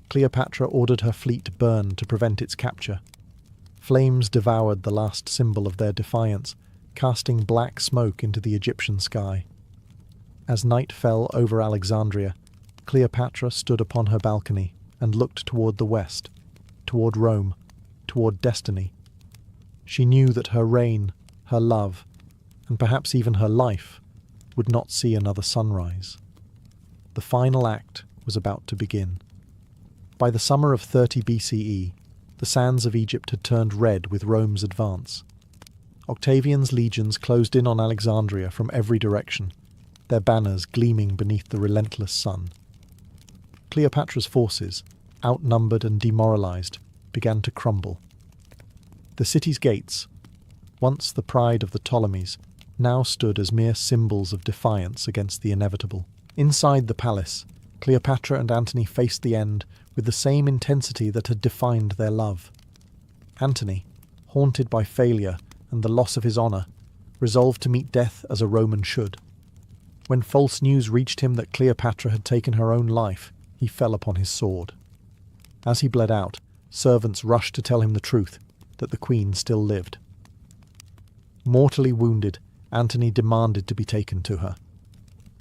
Cleopatra ordered her fleet burned to prevent its capture. Flames devoured the last symbol of their defiance, casting black smoke into the Egyptian sky. As night fell over Alexandria, Cleopatra stood upon her balcony and looked toward the west, toward Rome, toward destiny. She knew that her reign, her love, and perhaps even her life, would not see another sunrise. The final act was about to begin. By the summer of 30 BCE, the sands of Egypt had turned red with Rome's advance. Octavian's legions closed in on Alexandria from every direction, their banners gleaming beneath the relentless sun. Cleopatra's forces, outnumbered and demoralized, began to crumble. The city's gates, once the pride of the Ptolemies, now stood as mere symbols of defiance against the inevitable. Inside the palace, Cleopatra and Antony faced the end with the same intensity that had defined their love. Antony, haunted by failure and the loss of his honour, resolved to meet death as a Roman should. When false news reached him that Cleopatra had taken her own life, he fell upon his sword. As he bled out, servants rushed to tell him the truth, that the queen still lived. Mortally wounded, Antony demanded to be taken to her.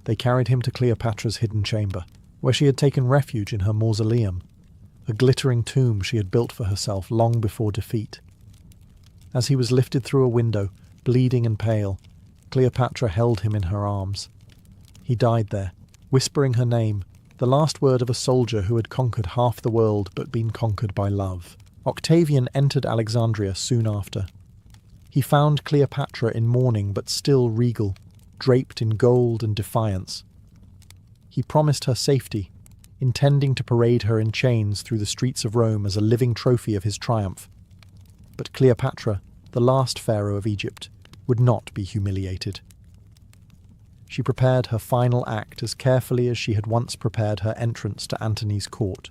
They carried him to Cleopatra's hidden chamber, where she had taken refuge in her mausoleum, a glittering tomb she had built for herself long before defeat. As he was lifted through a window, bleeding and pale, Cleopatra held him in her arms. He died there, whispering her name, the last word of a soldier who had conquered half the world but been conquered by love. Octavian entered Alexandria soon after. He found Cleopatra in mourning but still regal, draped in gold and defiance. He promised her safety, intending to parade her in chains through the streets of Rome as a living trophy of his triumph. But Cleopatra, the last pharaoh of Egypt, would not be humiliated. She prepared her final act as carefully as she had once prepared her entrance to Antony's court.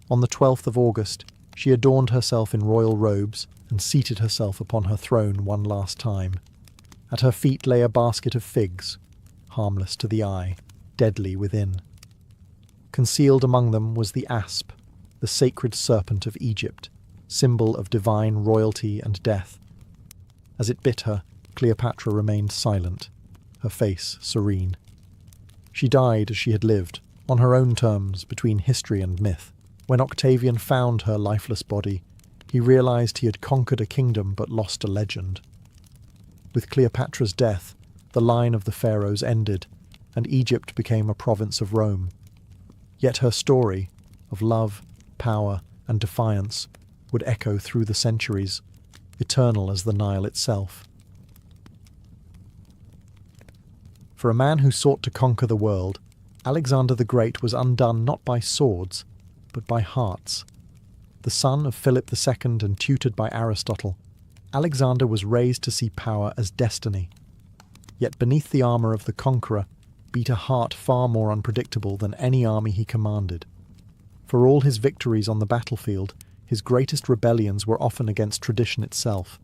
On the 12th of August, she adorned herself in royal robes and seated herself upon her throne one last time. At her feet lay a basket of figs, harmless to the eye, deadly within. Concealed among them was the asp, the sacred serpent of Egypt, symbol of divine royalty and death. As it bit her, Cleopatra remained silent, her face serene. She died as she had lived, on her own terms, between history and myth. When Octavian found her lifeless body, he realized he had conquered a kingdom but lost a legend. With Cleopatra's death, the line of the pharaohs ended, and Egypt became a province of Rome. Yet her story, of love, power, and defiance, would echo through the centuries, eternal as the Nile itself. For a man who sought to conquer the world, Alexander the Great was undone not by swords, but by hearts. The son of Philip II and tutored by Aristotle, Alexander was raised to see power as destiny. Yet beneath the armour of the conqueror beat a heart far more unpredictable than any army he commanded. For all his victories on the battlefield, his greatest rebellions were often against tradition itself,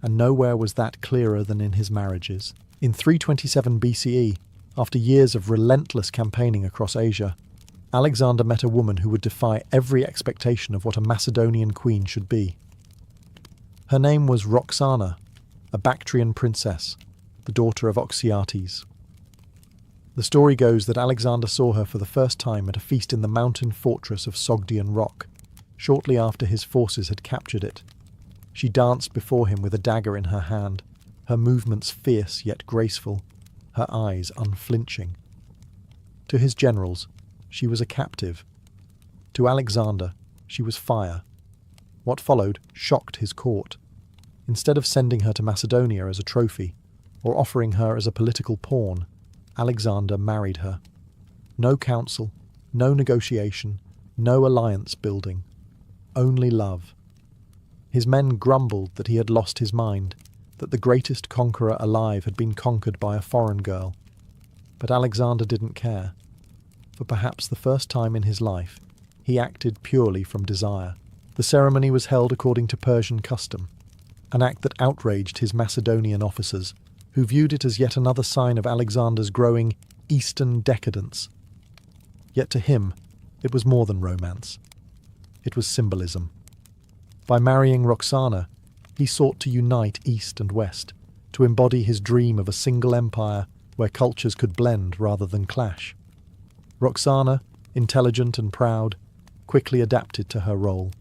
and nowhere was that clearer than in his marriages. In 327 BCE, after years of relentless campaigning across Asia, Alexander met a woman who would defy every expectation of what a Macedonian queen should be. Her name was Roxana, a Bactrian princess, the daughter of Oxyates. The story goes that Alexander saw her for the first time at a feast in the mountain fortress of Sogdian Rock, shortly after his forces had captured it. She danced before him with a dagger in her hand, her movements fierce yet graceful, her eyes unflinching. To his generals, she was a captive. To Alexander, she was fire. What followed shocked his court. Instead of sending her to Macedonia as a trophy, or offering her as a political pawn, Alexander married her. No council, no negotiation, no alliance building, only love. His men grumbled that he had lost his mind, that the greatest conqueror alive had been conquered by a foreign girl. But Alexander didn't care. For perhaps the first time in his life, he acted purely from desire. The ceremony was held according to Persian custom, an act that outraged his Macedonian officers, who viewed it as yet another sign of Alexander's growing Eastern decadence. Yet to him, it was more than romance. It was symbolism. By marrying Roxana, he sought to unite East and West, to embody his dream of a single empire where cultures could blend rather than clash. Roxana, intelligent and proud, quickly adapted to her role.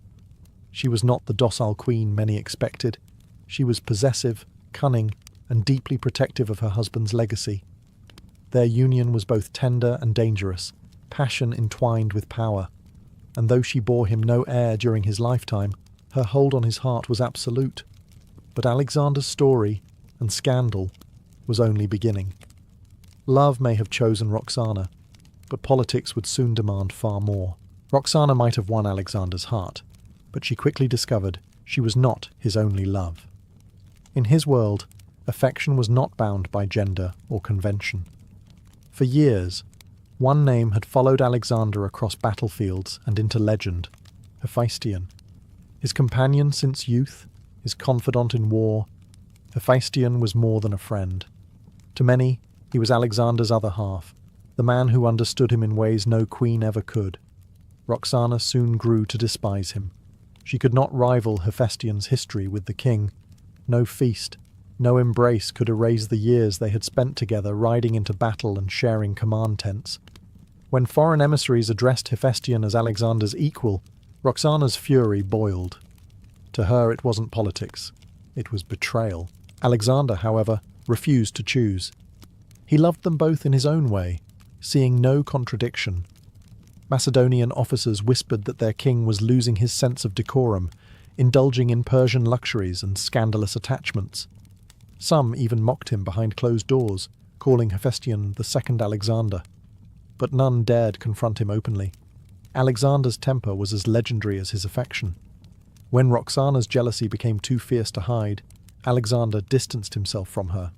She was not the docile queen many expected. She was possessive, cunning, and deeply protective of her husband's legacy. Their union was both tender and dangerous, passion entwined with power, and though she bore him no heir during his lifetime, her hold on his heart was absolute. But Alexander's story and scandal was only beginning. Love may have chosen Roxana, but politics would soon demand far more. Roxana might have won Alexander's heart, but she quickly discovered she was not his only love. In his world, affection was not bound by gender or convention. For years, one name had followed Alexander across battlefields and into legend: Hephaestion. His companion since youth, his confidant in war, Hephaestion was more than a friend. To many, he was Alexander's other half, the man who understood him in ways no queen ever could. Roxana soon grew to despise him. She could not rival Hephaestion's history with the king. No feast, no embrace could erase the years they had spent together riding into battle and sharing command tents. When foreign emissaries addressed Hephaestion as Alexander's equal, Roxana's fury boiled. To her it wasn't politics, it was betrayal. Alexander, however, refused to choose. He loved them both in his own way, seeing no contradiction. Macedonian officers whispered that their king was losing his sense of decorum, indulging in Persian luxuries and scandalous attachments. Some even mocked him behind closed doors, calling Hephaestion the second Alexander. But none dared confront him openly. Alexander's temper was as legendary as his affection. When Roxana's jealousy became too fierce to hide, Alexander distanced himself from her.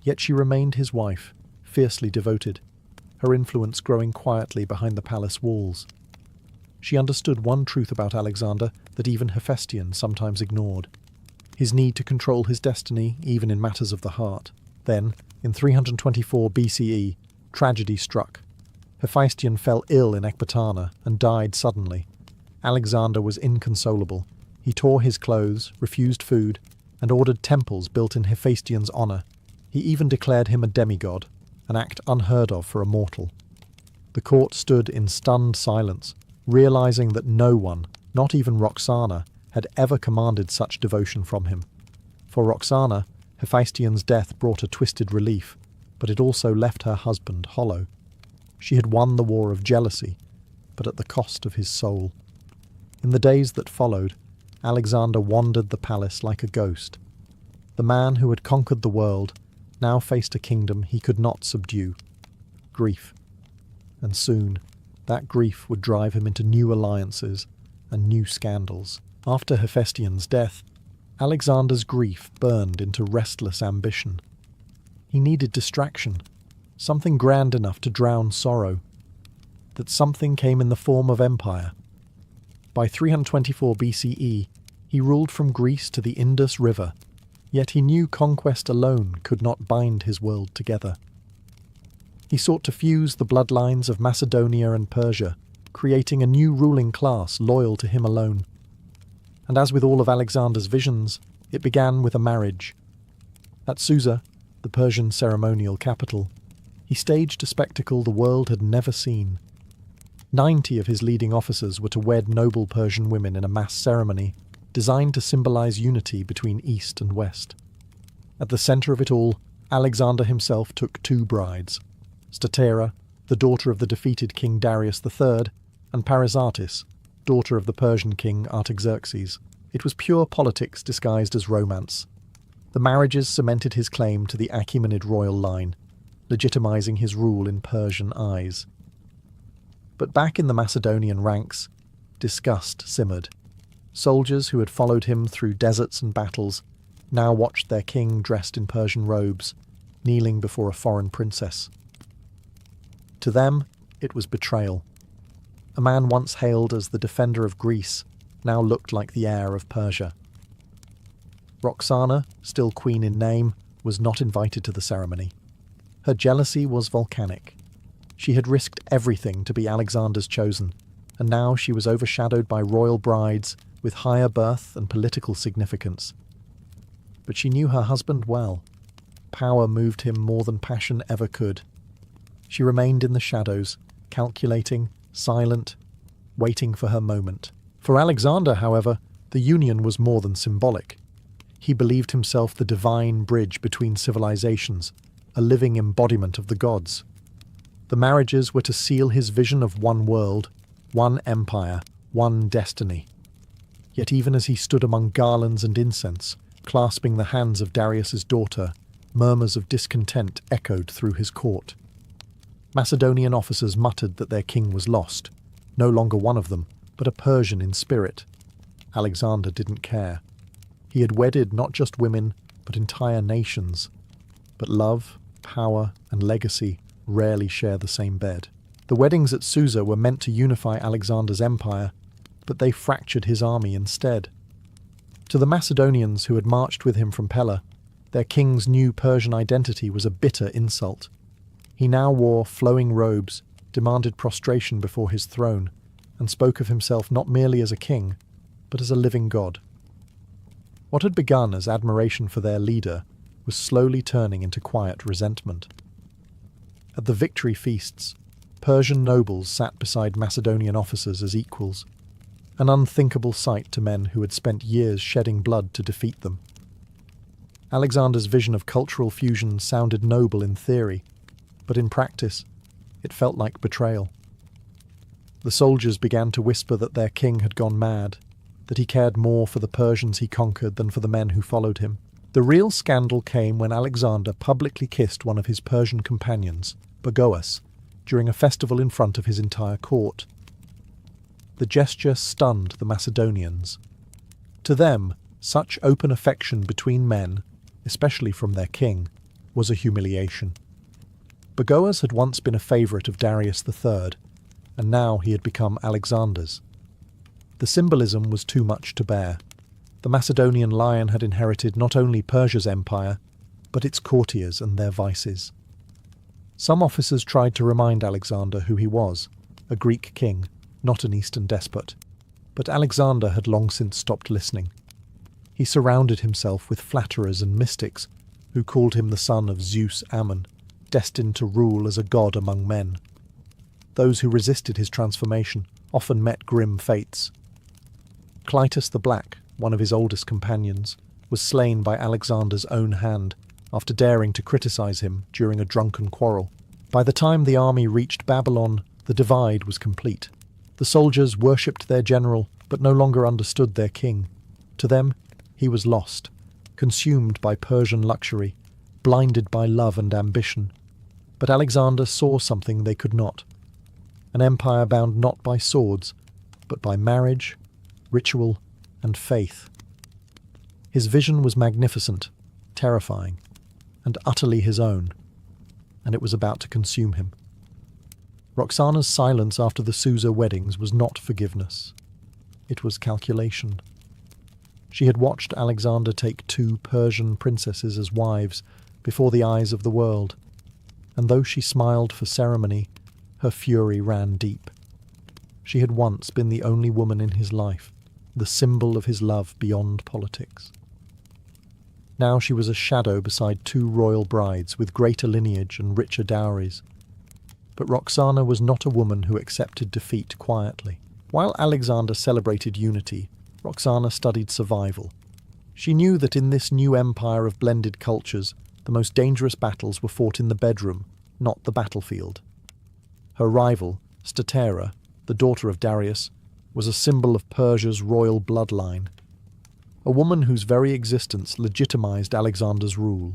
Yet she remained his wife, fiercely devoted, her influence growing quietly behind the palace walls. She understood one truth about Alexander that even Hephaestion sometimes ignored: his need to control his destiny even in matters of the heart. Then, in 324 BCE, tragedy struck. Hephaestion fell ill in Ecbatana and died suddenly. Alexander was inconsolable. He tore his clothes, refused food, and ordered temples built in Hephaestion's honour. He even declared him a demigod, an act unheard of for a mortal. The court stood in stunned silence, realizing that no one, not even Roxana, had ever commanded such devotion from him. For Roxana, Hephaestion's death brought a twisted relief, but it also left her husband hollow. She had won the war of jealousy, but at the cost of his soul. In the days that followed, Alexander wandered the palace like a ghost. The man who had conquered the world now faced a kingdom he could not subdue: grief. And soon, that grief would drive him into new alliances and new scandals. After Hephaestion's death, Alexander's grief burned into restless ambition. He needed distraction, something grand enough to drown sorrow. That something came in the form of empire. By 324 BCE, he ruled from Greece to the Indus River, yet he knew conquest alone could not bind his world together. He sought to fuse the bloodlines of Macedonia and Persia, creating a new ruling class loyal to him alone. And as with all of Alexander's visions, it began with a marriage. At Susa, the Persian ceremonial capital, he staged a spectacle the world had never seen. 90 of his leading officers were to wed noble Persian women in a mass ceremony designed to symbolize unity between East and West. At the center of it all, Alexander himself took 2 brides, Statera, the daughter of the defeated King Darius III, and Parysatis, daughter of the Persian king Artaxerxes. It was pure politics disguised as romance. The marriages cemented his claim to the Achaemenid royal line, legitimizing his rule in Persian eyes. But back in the Macedonian ranks, disgust simmered. Soldiers who had followed him through deserts and battles now watched their king dressed in Persian robes, kneeling before a foreign princess. To them, it was betrayal. A man once hailed as the defender of Greece now looked like the heir of Persia. Roxana, still queen in name, was not invited to the ceremony. Her jealousy was volcanic. She had risked everything to be Alexander's chosen, and now she was overshadowed by royal brides with higher birth and political significance. But she knew her husband well. Power moved him more than passion ever could. She remained in the shadows, calculating, silent, waiting for her moment. For Alexander, however, the union was more than symbolic. He believed himself the divine bridge between civilizations, a living embodiment of the gods. The marriages were to seal his vision of one world, one empire, one destiny. Yet even as he stood among garlands and incense, clasping the hands of Darius's daughter, murmurs of discontent echoed through his court. Macedonian officers muttered that their king was lost, no longer one of them, but a Persian in spirit. Alexander didn't care. He had wedded not just women, but entire nations. But love, power, and legacy rarely share the same bed. The weddings at Susa were meant to unify Alexander's empire, but they fractured his army instead. To the Macedonians who had marched with him from Pella, their king's new Persian identity was a bitter insult. He now wore flowing robes, demanded prostration before his throne, and spoke of himself not merely as a king, but as a living god. What had begun as admiration for their leader was slowly turning into quiet resentment. At the victory feasts, Persian nobles sat beside Macedonian officers as equals, an unthinkable sight to men who had spent years shedding blood to defeat them. Alexander's vision of cultural fusion sounded noble in theory, but in practice, it felt like betrayal. The soldiers began to whisper that their king had gone mad, that he cared more for the Persians he conquered than for the men who followed him. The real scandal came when Alexander publicly kissed one of his Persian companions, Bagoas, during a festival in front of his entire court. The gesture stunned the Macedonians. To them, such open affection between men, especially from their king, was a humiliation. Bagoas had once been a favourite of Darius III, and now he had become Alexander's. The symbolism was too much to bear. The Macedonian lion had inherited not only Persia's empire, but its courtiers and their vices. Some officers tried to remind Alexander who he was, a Greek king, not an Eastern despot. But Alexander had long since stopped listening. He surrounded himself with flatterers and mystics who called him the son of Zeus Ammon, destined to rule as a god among men. Those who resisted his transformation often met grim fates. Clytus the Black, one of his oldest companions, was slain by Alexander's own hand after daring to criticize him during a drunken quarrel. By the time the army reached Babylon, the divide was complete. The soldiers worshipped their general, but no longer understood their king. To them, he was lost, consumed by Persian luxury, blinded by love and ambition. But Alexander saw something they could not. An empire bound not by swords, but by marriage, ritual, and faith. His vision was magnificent, terrifying, and utterly his own, and it was about to consume him. Roxana's silence after the Susa weddings was not forgiveness. It was calculation. She had watched Alexander take 2 Persian princesses as wives before the eyes of the world, and though she smiled for ceremony, her fury ran deep. She had once been the only woman in his life, the symbol of his love beyond politics. Now she was a shadow beside two royal brides with greater lineage and richer dowries. But Roxana was not a woman who accepted defeat quietly. While Alexander celebrated unity, Roxana studied survival. She knew that in this new empire of blended cultures, the most dangerous battles were fought in the bedroom, not the battlefield. Her rival, Statera, the daughter of Darius, was a symbol of Persia's royal bloodline, a woman whose very existence legitimized Alexander's rule.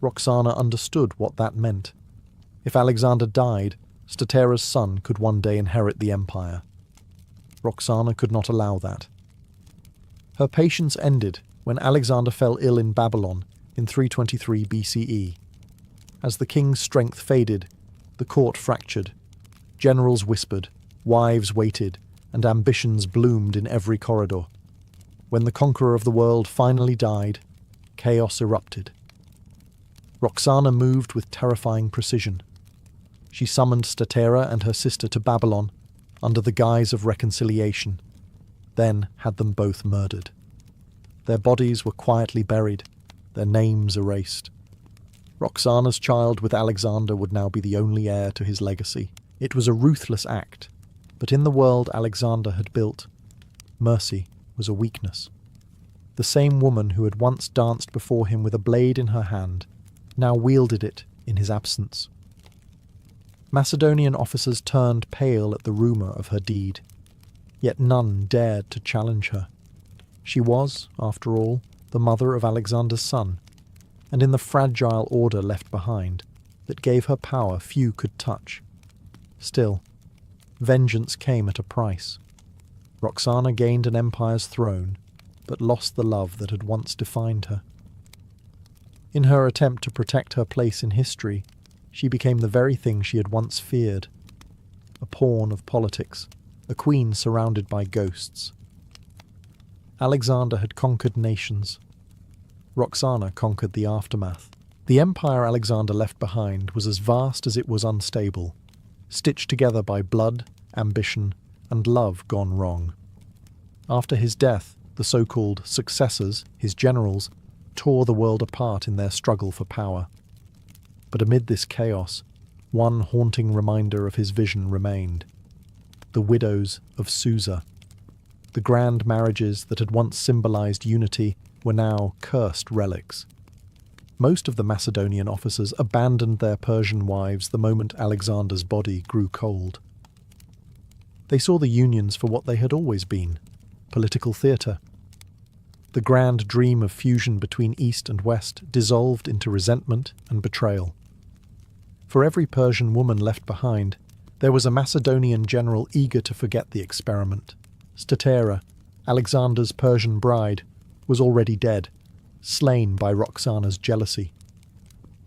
Roxana understood what that meant. If Alexander died, Statera's son could one day inherit the empire. Roxana could not allow that. Her patience ended when Alexander fell ill in Babylon in 323 BCE. As the king's strength faded, the court fractured. Generals whispered, wives waited, and ambitions bloomed in every corridor. When the conqueror of the world finally died, chaos erupted. Roxana moved with terrifying precision. She summoned Statera and her sister to Babylon under the guise of reconciliation, then had them both murdered. Their bodies were quietly buried, their names erased. Roxana's child with Alexander would now be the only heir to his legacy. It was a ruthless act, but in the world Alexander had built, mercy was a weakness. The same woman who had once danced before him with a blade in her hand now wielded it in his absence. Macedonian officers turned pale at the rumour of her deed, yet none dared to challenge her. She was, after all, the mother of Alexander's son, and in the fragile order left behind, that gave her power few could touch. Still, vengeance came at a price. Roxana gained an empire's throne, but lost the love that had once defined her. In her attempt to protect her place in history, she became the very thing she had once feared, a pawn of politics, a queen surrounded by ghosts. Alexander had conquered nations. Roxana conquered the aftermath. The empire Alexander left behind was as vast as it was unstable, stitched together by blood, ambition, and love gone wrong. After his death, the so-called successors, his generals, tore the world apart in their struggle for power. But amid this chaos, one haunting reminder of his vision remained: the widows of Susa. The grand marriages that had once symbolized unity were now cursed relics. Most of the Macedonian officers abandoned their Persian wives the moment Alexander's body grew cold. They saw the unions for what they had always been: political theatre. The grand dream of fusion between East and West dissolved into resentment and betrayal. For every Persian woman left behind, there was a Macedonian general eager to forget the experiment. Statera, Alexander's Persian bride, was already dead, slain by Roxana's jealousy.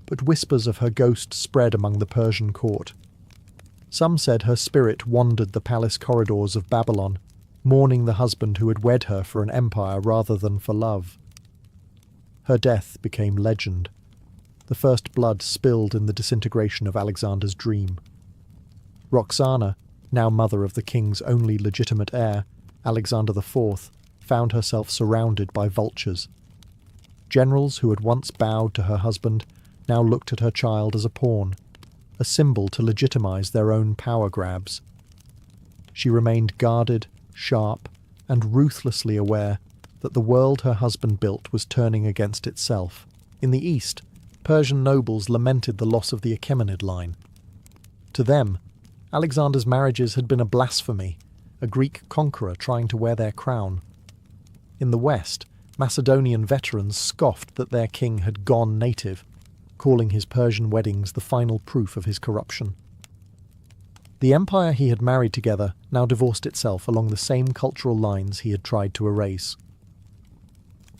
But whispers of her ghost spread among the Persian court. Some said her spirit wandered the palace corridors of Babylon, mourning the husband who had wed her for an empire rather than for love. Her death became legend. The first blood spilled in the disintegration of Alexander's dream. Roxana, now mother of the king's only legitimate heir, Alexander IV, found herself surrounded by vultures. Generals who had once bowed to her husband now looked at her child as a pawn, a symbol to legitimize their own power grabs. She remained guarded, sharp, and ruthlessly aware that the world her husband built was turning against itself. In the east, Persian nobles lamented the loss of the Achaemenid line. To them, Alexander's marriages had been a blasphemy, a Greek conqueror trying to wear their crown. In the west, Macedonian veterans scoffed that their king had gone native, calling his Persian weddings the final proof of his corruption. The empire he had married together now divorced itself along the same cultural lines he had tried to erase.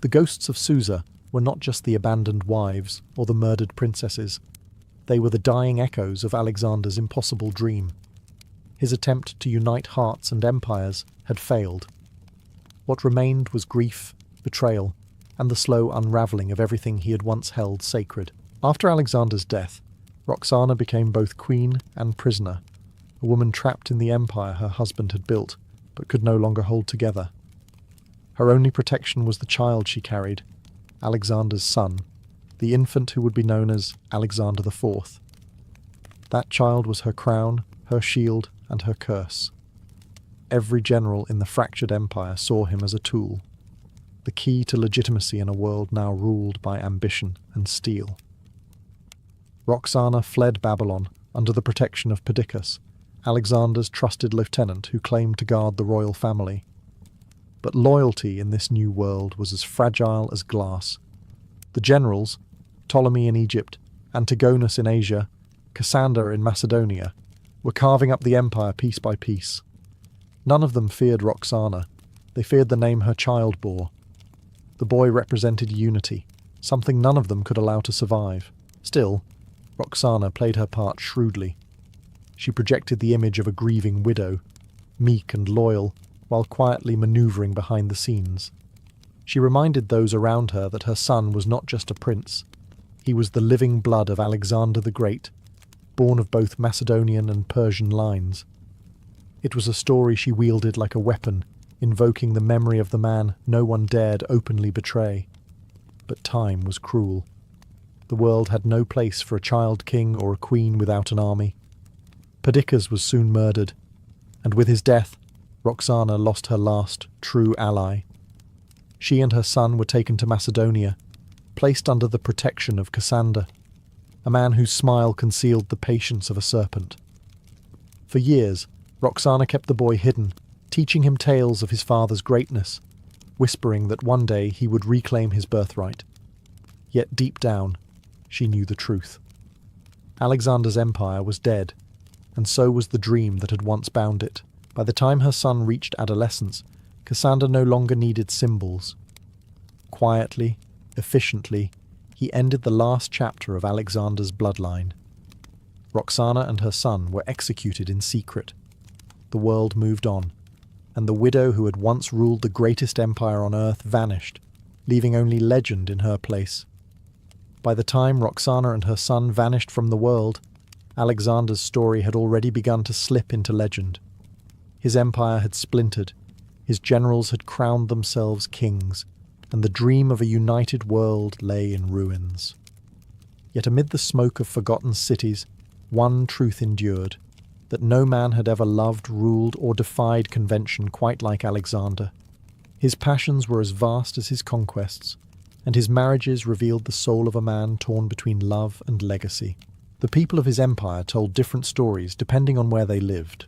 The ghosts of Susa were not just the abandoned wives or the murdered princesses. They were the dying echoes of Alexander's impossible dream. His attempt to unite hearts and empires had failed. What remained was grief, betrayal, and the slow unravelling of everything he had once held sacred. After Alexander's death, Roxana became both queen and prisoner, a woman trapped in the empire her husband had built, but could no longer hold together. Her only protection was the child she carried, Alexander's son, the infant who would be known as Alexander IV. That child was her crown, her shield, and her curse. Every general in the fractured empire saw him as a tool, the key to legitimacy in a world now ruled by ambition and steel. Roxana fled Babylon under the protection of Perdiccas, Alexander's trusted lieutenant who claimed to guard the royal family. But loyalty in this new world was as fragile as glass. The generals, Ptolemy in Egypt, Antigonus in Asia, Cassander in Macedonia, were carving up the empire piece by piece. None of them feared Roxana. They feared the name her child bore. The boy represented unity, something none of them could allow to survive. Still, Roxana played her part shrewdly. She projected the image of a grieving widow, meek and loyal, while quietly manoeuvring behind the scenes. She reminded those around her that her son was not just a prince. He was the living blood of Alexander the Great, born of both Macedonian and Persian lines. It was a story she wielded like a weapon, invoking the memory of the man no one dared openly betray. But time was cruel. The world had no place for a child king or a queen without an army. Perdiccas was soon murdered, and with his death, Roxana lost her last true ally. She and her son were taken to Macedonia, placed under the protection of Cassander, a man whose smile concealed the patience of a serpent. For years, Roxana kept the boy hidden, teaching him tales of his father's greatness, whispering that one day he would reclaim his birthright. Yet deep down, she knew the truth. Alexander's empire was dead, and so was the dream that had once bound it. By the time her son reached adolescence, Cassander no longer needed symbols. Quietly, efficiently, he ended the last chapter of Alexander's bloodline. Roxana and her son were executed in secret. The world moved on, and the widow who had once ruled the greatest empire on earth vanished, leaving only legend in her place. By the time Roxana and her son vanished from the world, Alexander's story had already begun to slip into legend. His empire had splintered, his generals had crowned themselves kings, and the dream of a united world lay in ruins. Yet amid the smoke of forgotten cities, one truth endured, that no man had ever loved, ruled, or defied convention quite like Alexander. His passions were as vast as his conquests, and his marriages revealed the soul of a man torn between love and legacy. The people of his empire told different stories depending on where they lived.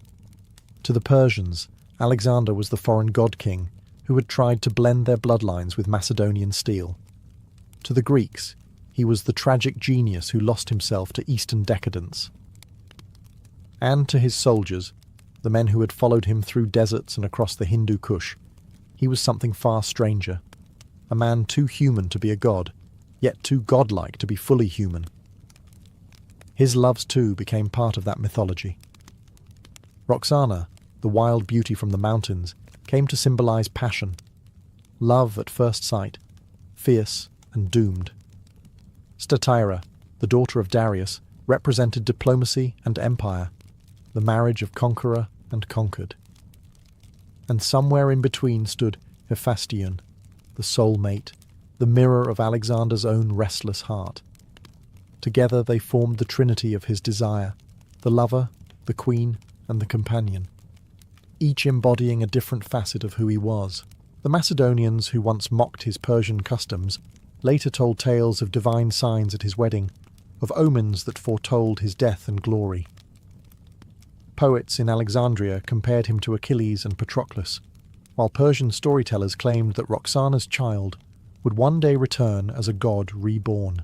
To the Persians, Alexander was the foreign god-king who had tried to blend their bloodlines with Macedonian steel. To the Greeks, he was the tragic genius who lost himself to Eastern decadence. And to his soldiers, the men who had followed him through deserts and across the Hindu Kush, he was something far stranger, a man too human to be a god, yet too godlike to be fully human. His loves too became part of that mythology. Roxana, the wild beauty from the mountains, came to symbolize passion, love at first sight, fierce and doomed. Statira, the daughter of Darius, represented diplomacy and empire, the marriage of conqueror and conquered. And somewhere in between stood Hephaestion, the soulmate, the mirror of Alexander's own restless heart. Together they formed the trinity of his desire, the lover, the queen, and the companion, each embodying a different facet of who he was. The Macedonians, who once mocked his Persian customs, later told tales of divine signs at his wedding, of omens that foretold his death and glory. Poets in Alexandria compared him to Achilles and Patroclus, while Persian storytellers claimed that Roxana's child would one day return as a god reborn.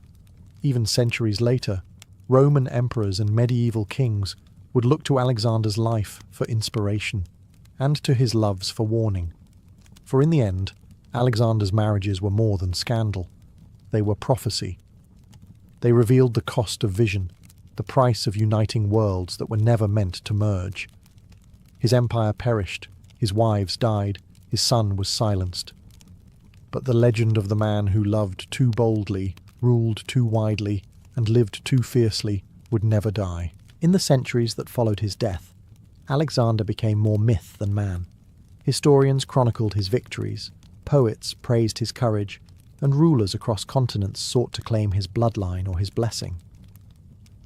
Even centuries later, Roman emperors and medieval kings would look to Alexander's life for inspiration, and to his loves for warning. For in the end, Alexander's marriages were more than scandal. They were prophecy. They revealed the cost of vision, the price of uniting worlds that were never meant to merge. His empire perished, his wives died, his son was silenced. But the legend of the man who loved too boldly, ruled too widely, and lived too fiercely would never die. In the centuries that followed his death, Alexander became more myth than man. Historians chronicled his victories, Poets praised his courage, and rulers across continents sought to claim his bloodline or his blessing.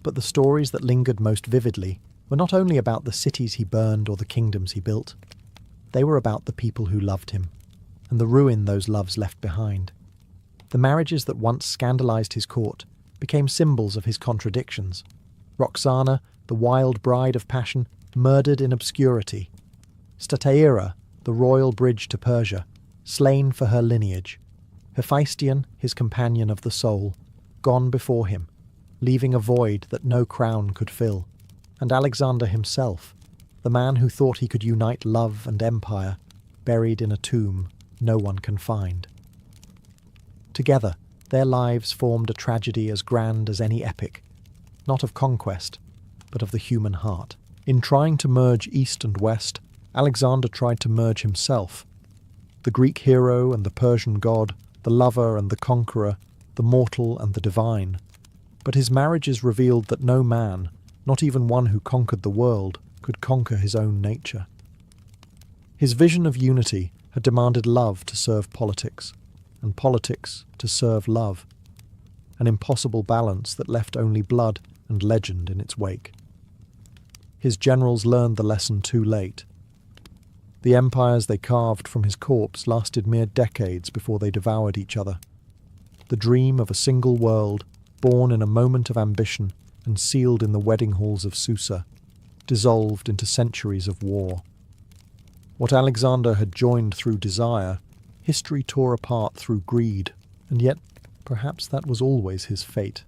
But the stories that lingered most vividly were not only about the cities he burned or the kingdoms he built. They were about the people who loved him, and the ruin those loves left behind. The marriages that once scandalized his court became symbols of his contradictions. Roxana, the wild bride of passion, murdered in obscurity. Stateira, the royal bridge to Persia, slain for her lineage. Hephaestion, his companion of the soul, gone before him, leaving a void that no crown could fill. And Alexander himself, the man who thought he could unite love and empire, buried in a tomb no one can find. Together, their lives formed a tragedy as grand as any epic, not of conquest, but of the human heart. In trying to merge East and West, Alexander tried to merge himself. The Greek hero and the Persian god, the lover and the conqueror, the mortal and the divine. But his marriages revealed that no man, not even one who conquered the world, could conquer his own nature. His vision of unity had demanded love to serve politics, and politics to serve love, an impossible balance that left only blood and legend in its wake. His generals learned the lesson too late. The empires they carved from his corpse lasted mere decades before they devoured each other. The dream of a single world, born in a moment of ambition and sealed in the wedding halls of Susa, dissolved into centuries of war. What Alexander had joined through desire, history tore apart through greed, and yet perhaps that was always his fate.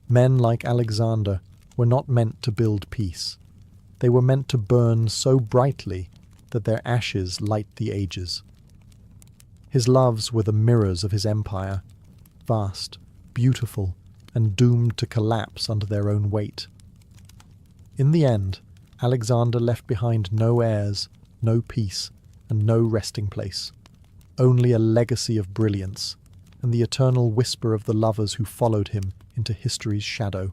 Men like Alexander were not meant to build peace. They were meant to burn so brightly that their ashes light the ages. His loves were the mirrors of his empire, vast, beautiful, and doomed to collapse under their own weight. In the end, Alexander left behind no heirs, no peace, and no resting place, only a legacy of brilliance, and the eternal whisper of the lovers who followed him into history's shadow.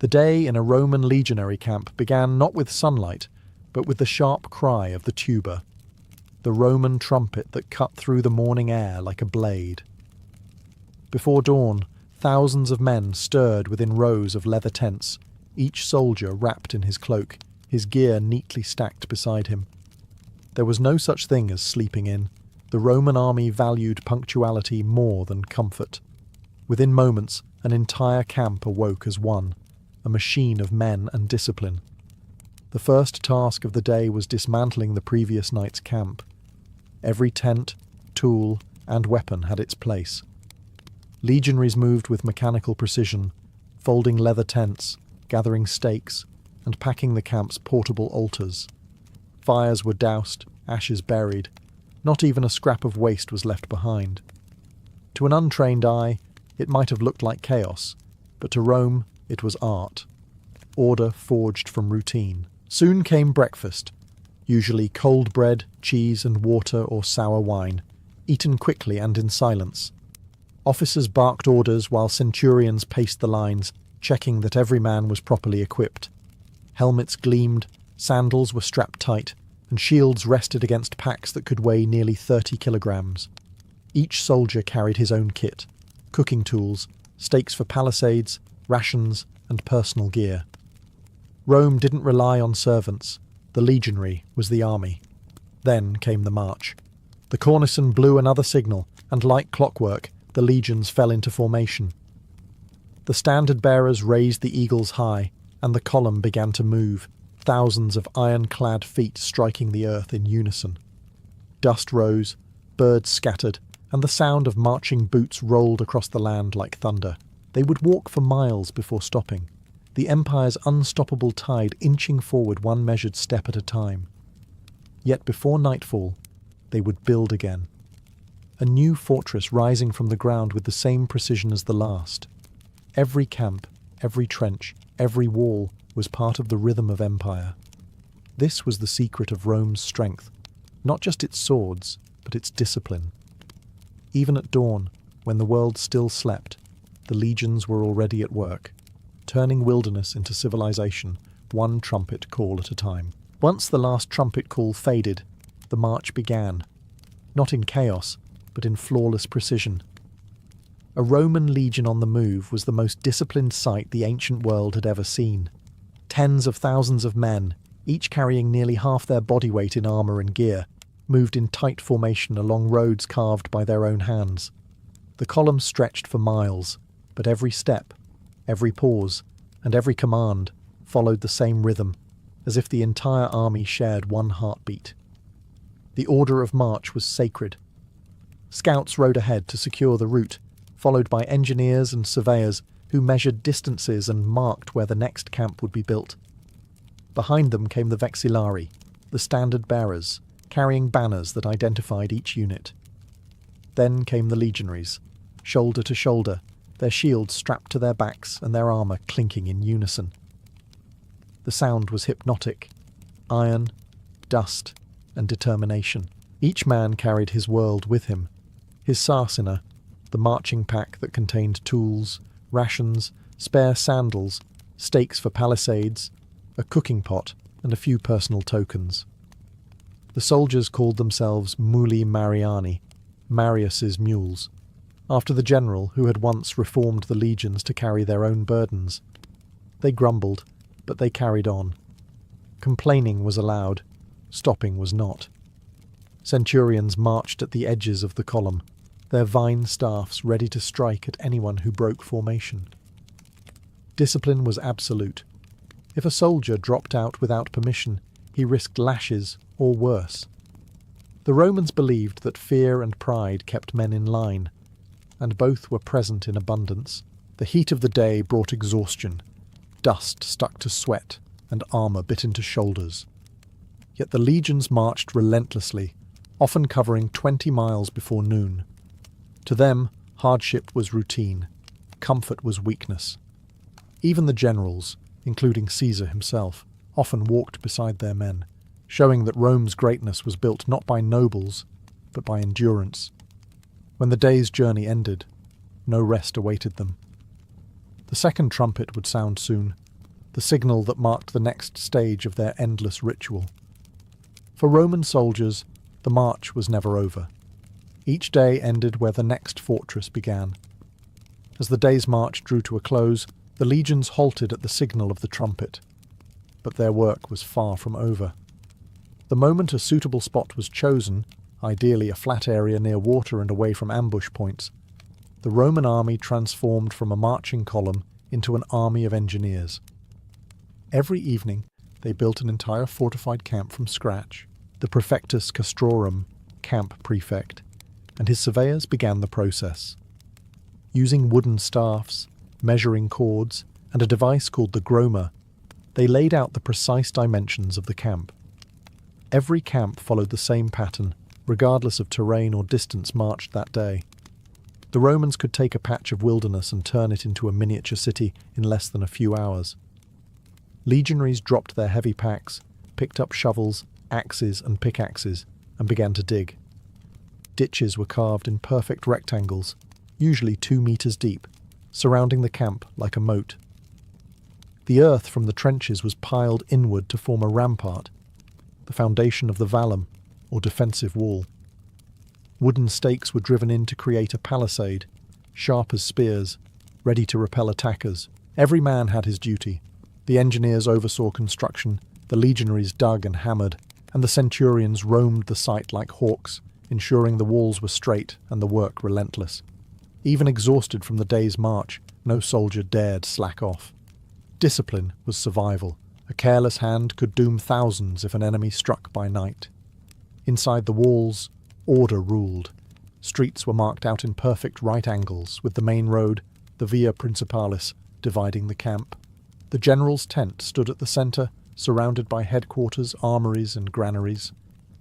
The day in a Roman legionary camp began not with sunlight, but with the sharp cry of the tuba, the Roman trumpet that cut through the morning air like a blade. Before dawn, thousands of men stirred within rows of leather tents, each soldier wrapped in his cloak, his gear neatly stacked beside him. There was no such thing as sleeping in. The Roman army valued punctuality more than comfort. Within moments, an entire camp awoke as one, a machine of men and discipline. The first task of the day was dismantling the previous night's camp. Every tent, tool, and weapon had its place. Legionaries moved with mechanical precision, folding leather tents, gathering stakes, and packing the camp's portable altars. Fires were doused, ashes buried. Not even a scrap of waste was left behind. To an untrained eye, it might have looked like chaos, but to Rome, it was art. Order forged from routine. Soon came breakfast, usually cold bread, cheese and water or sour wine, eaten quickly and in silence. Officers barked orders while centurions paced the lines, checking that every man was properly equipped. Helmets gleamed, sandals were strapped tight, and shields rested against packs that could weigh nearly 30 kilograms. Each soldier carried his own kit, cooking tools, stakes for palisades, rations, and personal gear. Rome didn't rely on servants. The legionary was the army. Then came the march. The cornice blew another signal, and like clockwork, the legions fell into formation. The standard-bearers raised the eagles high, and the column began to move, thousands of iron-clad feet striking the earth in unison. Dust rose, birds scattered, and the sound of marching boots rolled across the land like thunder. They would walk for miles before stopping, the empire's unstoppable tide inching forward one measured step at a time. Yet before nightfall, they would build again. A new fortress rising from the ground with the same precision as the last. Every camp, every trench, every wall was part of the rhythm of empire. This was the secret of Rome's strength, not just its swords, but its discipline. Even at dawn, when the world still slept, the legions were already at work, turning wilderness into civilization, one trumpet call at a time. Once the last trumpet call faded, the march began, not in chaos, but in flawless precision. A Roman legion on the move was the most disciplined sight the ancient world had ever seen. Tens of thousands of men, each carrying nearly half their body weight in armour and gear, moved in tight formation along roads carved by their own hands. The columns stretched for miles, but every step, every pause, and every command followed the same rhythm, as if the entire army shared one heartbeat. The order of march was sacred. Scouts rode ahead to secure the route, followed by engineers and surveyors who measured distances and marked where the next camp would be built. Behind them came the vexillari, the standard bearers, carrying banners that identified each unit. Then came the legionaries, shoulder to shoulder, their shields strapped to their backs and their armour clinking in unison. The sound was hypnotic. Iron, dust, and determination. Each man carried his world with him. His sarcina, the marching pack that contained tools, rations, spare sandals, stakes for palisades, a cooking pot, and a few personal tokens. The soldiers called themselves Muli Mariani, Marius's mules, after the general who had once reformed the legions to carry their own burdens. They grumbled, but they carried on. Complaining was allowed, stopping was not. Centurions marched at the edges of the column, their vine staffs ready to strike at anyone who broke formation. Discipline was absolute. If a soldier dropped out without permission, he risked lashes or worse. The Romans believed that fear and pride kept men in line, and both were present in abundance. The heat of the day brought exhaustion. Dust stuck to sweat, and armour bit into shoulders. Yet the legions marched relentlessly, often covering 20 miles before noon. To them, hardship was routine. Comfort was weakness. Even the generals, including Caesar himself, often walked beside their men, showing that Rome's greatness was built not by nobles, but by endurance. When the day's journey ended, no rest awaited them. The second trumpet would sound soon, the signal that marked the next stage of their endless ritual. For Roman soldiers, the march was never over. Each day ended where the next fortress began. As the day's march drew to a close, the legions halted at the signal of the trumpet. But their work was far from over. The moment a suitable spot was chosen, ideally a flat area near water and away from ambush points, the Roman army transformed from a marching column into an army of engineers. Every evening, they built an entire fortified camp from scratch. The Praefectus Castrorum, camp prefect, and his surveyors began the process. Using wooden staffs, measuring cords, and a device called the groma, they laid out the precise dimensions of the camp. Every camp followed the same pattern, regardless of terrain or distance marched that day. The Romans could take a patch of wilderness and turn it into a miniature city in less than a few hours. Legionaries dropped their heavy packs, picked up shovels, axes and pickaxes, and began to dig. Ditches were carved in perfect rectangles, usually 2 meters deep, surrounding the camp like a moat. The earth from the trenches was piled inward to form a rampart, the foundation of the vallum, or defensive wall. Wooden stakes were driven in to create a palisade, sharp as spears, ready to repel attackers. Every man had his duty. The engineers oversaw construction, the legionaries dug and hammered, and the centurions roamed the site like hawks, ensuring the walls were straight and the work relentless. Even exhausted from the day's march, no soldier dared slack off. Discipline was survival. A careless hand could doom thousands if an enemy struck by night. Inside the walls, order ruled. Streets were marked out in perfect right angles, with the main road, the Via Principalis, dividing the camp. The general's tent stood at the centre, surrounded by headquarters, armories and granaries.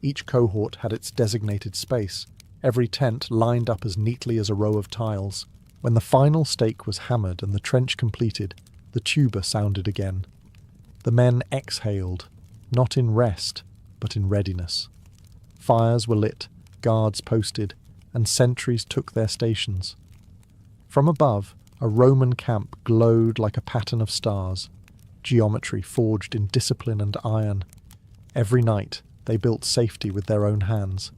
Each cohort had its designated space, every tent lined up as neatly as a row of tiles. When the final stake was hammered and the trench completed, the tuba sounded again. The men exhaled, not in rest, but in readiness. Fires were lit, guards posted, and sentries took their stations. From above, a Roman camp glowed like a pattern of stars, geometry forged in discipline and iron. Every night they built safety with their own hands.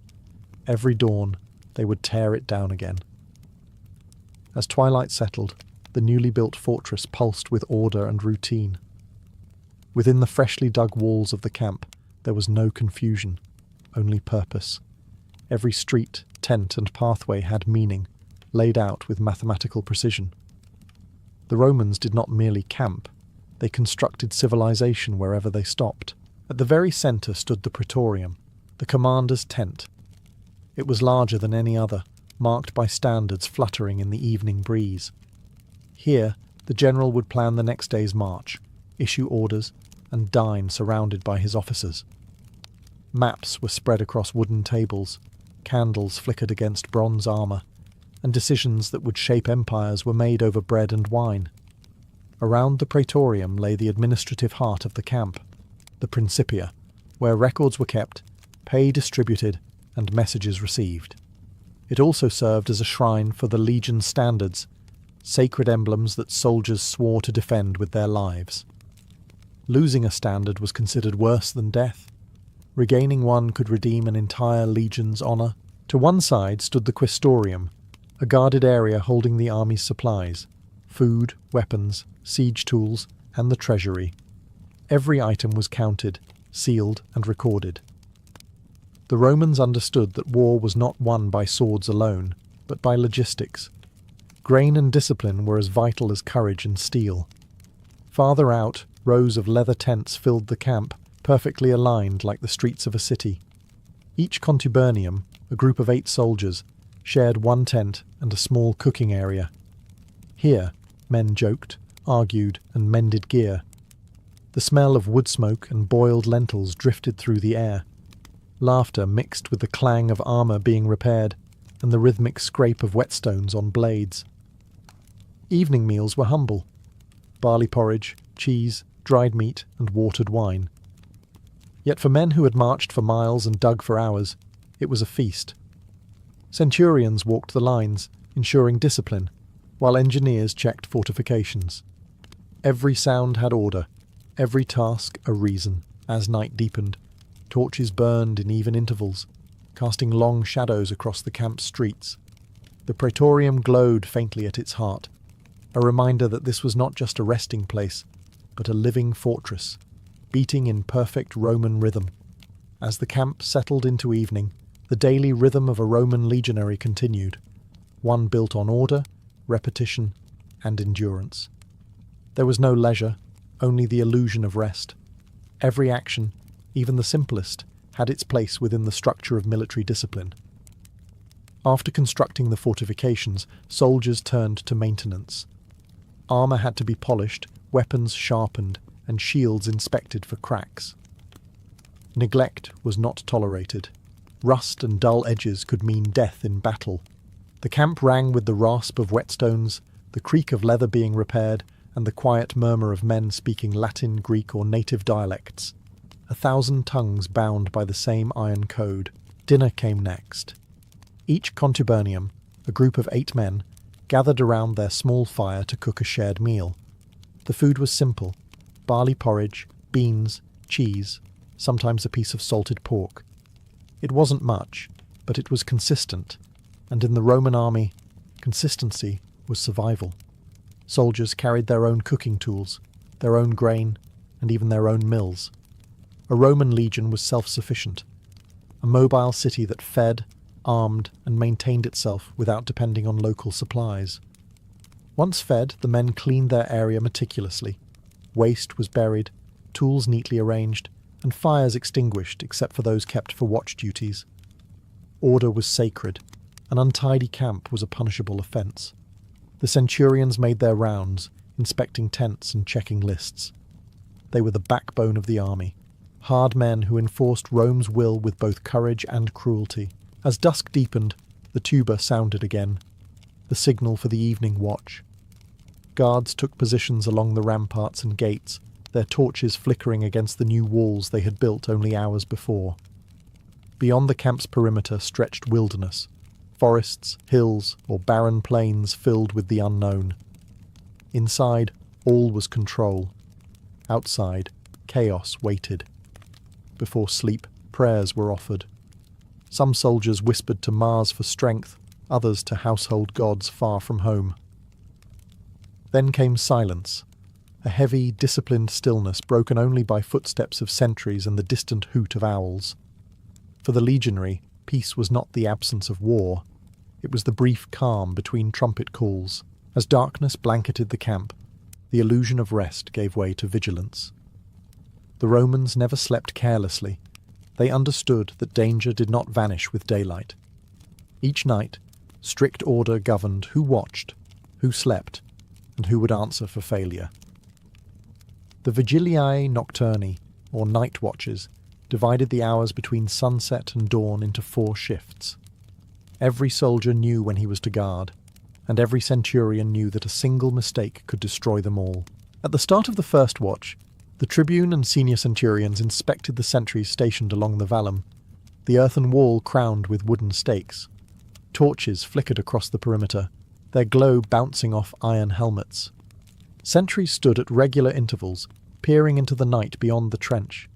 Every dawn they would tear it down again. As twilight settled, the newly built fortress pulsed with order and routine. Within the freshly dug walls of the camp, there was no confusion, only purpose. Every street, tent, and pathway had meaning, laid out with mathematical precision. The Romans did not merely camp, they constructed civilization wherever they stopped. At the very centre stood the praetorium, the commander's tent. It was larger than any other, marked by standards fluttering in the evening breeze. Here, the general would plan the next day's march, issue orders, and dine surrounded by his officers. Maps were spread across wooden tables, candles flickered against bronze armour, and decisions that would shape empires were made over bread and wine. Around the praetorium lay the administrative heart of the camp, the Principia, where records were kept, pay distributed, and messages received. It also served as a shrine for the legion standards, sacred emblems that soldiers swore to defend with their lives. Losing a standard was considered worse than death. Regaining one could redeem an entire legion's honour. To one side stood the Questorium, a guarded area holding the army's supplies, food, weapons, siege tools, and the treasury. Every item was counted, sealed, and recorded. The Romans understood that war was not won by swords alone, but by logistics. Grain and discipline were as vital as courage and steel. Farther out, rows of leather tents filled the camp, perfectly aligned like the streets of a city. Each contubernium, a group of 8 soldiers, shared one tent and a small cooking area. Here, men joked, argued, and mended gear. The smell of wood smoke and boiled lentils drifted through the air. Laughter mixed with the clang of armour being repaired and the rhythmic scrape of whetstones on blades. Evening meals were humble: barley porridge, cheese, dried meat, and watered wine. Yet for men who had marched for miles and dug for hours, it was a feast. Centurions walked the lines, ensuring discipline, while engineers checked fortifications. Every sound had order, every task a reason. As night deepened, torches burned in even intervals, casting long shadows across the camp's streets. The praetorium glowed faintly at its heart, a reminder that this was not just a resting place, but a living fortress, beating in perfect Roman rhythm. As the camp settled into evening, the daily rhythm of a Roman legionary continued, one built on order, repetition, and endurance. There was no leisure, only the illusion of rest. Every action, even the simplest, had its place within the structure of military discipline. After constructing the fortifications, soldiers turned to maintenance. Armour had to be polished, weapons sharpened, and shields inspected for cracks. Neglect was not tolerated. Rust and dull edges could mean death in battle. The camp rang with the rasp of whetstones, the creak of leather being repaired, and the quiet murmur of men speaking Latin, Greek, or native dialects. 1,000 tongues bound by the same iron code. Dinner came next. Each contubernium, a group of 8 men, gathered around their small fire to cook a shared meal. The food was simple: barley porridge, beans, cheese, sometimes a piece of salted pork. It wasn't much, but it was consistent, and in the Roman army, consistency was survival. Soldiers carried their own cooking tools, their own grain, and even their own mills. A Roman legion was self-sufficient, a mobile city that fed, armed, and maintained itself without depending on local supplies. Once fed, the men cleaned their area meticulously. Waste was buried, tools neatly arranged, and fires extinguished except for those kept for watch duties. Order was sacred. An untidy camp was a punishable offence. The centurions made their rounds, inspecting tents and checking lists. They were the backbone of the army, hard men who enforced Rome's will with both courage and cruelty. As dusk deepened, the tuba sounded again, the signal for the evening watch. Guards took positions along the ramparts and gates, their torches flickering against the new walls they had built only hours before. Beyond the camp's perimeter stretched wilderness, forests, hills, or barren plains filled with the unknown. Inside, all was control. Outside, chaos waited. before sleep, prayers were offered. Some soldiers whispered to Mars for strength, others to household gods far from home. Then came silence, a heavy, disciplined stillness broken only by footsteps of sentries and the distant hoot of owls. For the legionary, peace was not the absence of war. It was the brief calm between trumpet calls. As darkness blanketed the camp, the illusion of rest gave way to vigilance. The Romans never slept carelessly. They understood that danger did not vanish with daylight. Each night, strict order governed who watched, who slept, and who would answer for failure. The Vigiliae Nocturni, or night watches, divided the hours between sunset and dawn into 4 shifts. Every soldier knew when he was to guard, and every centurion knew that a single mistake could destroy them all. At the start of the first watch, the tribune and senior centurions inspected the sentries stationed along the vallum, the earthen wall crowned with wooden stakes. Torches flickered across the perimeter, their glow bouncing off iron helmets. Sentries stood at regular intervals, peering into the night beyond the trench.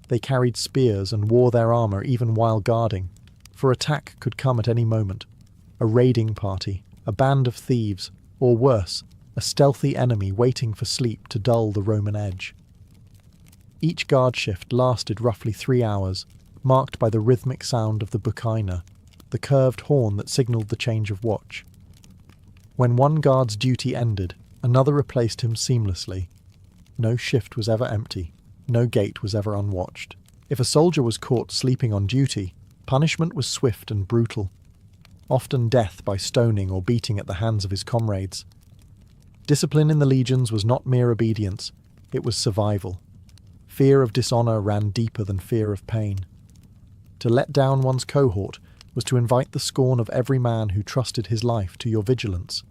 They carried spears and wore their armour even while guarding, for attack could come at any moment. A raiding party, a band of thieves, or worse, a stealthy enemy waiting for sleep to dull the Roman edge. Each guard shift lasted roughly 3 hours, marked by the rhythmic sound of the bucina, the curved horn that signalled the change of watch. When one guard's duty ended, another replaced him seamlessly. No shift was ever empty, no gate was ever unwatched. If a soldier was caught sleeping on duty, punishment was swift and brutal, often death by stoning or beating at the hands of his comrades. Discipline in the legions was not mere obedience, it was survival. Fear of dishonour ran deeper than fear of pain. To let down one's cohort was to invite the scorn of every man who trusted his life to your vigilance.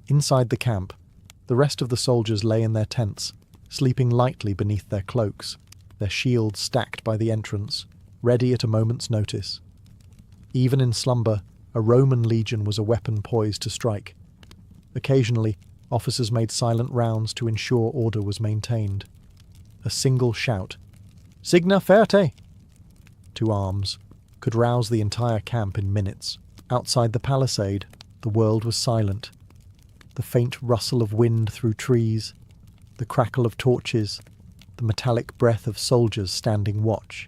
Inside the camp, the rest of the soldiers lay in their tents, sleeping lightly beneath their cloaks, their shields stacked by the entrance, ready at a moment's notice. Even in slumber, a Roman legion was a weapon poised to strike. Occasionally, officers made silent rounds to ensure order was maintained. A single shout, "Signa ferte!" to arms, could rouse the entire camp in minutes. Outside the palisade, the world was silent. The faint rustle of wind through trees, the crackle of torches, the metallic breath of soldiers standing watch.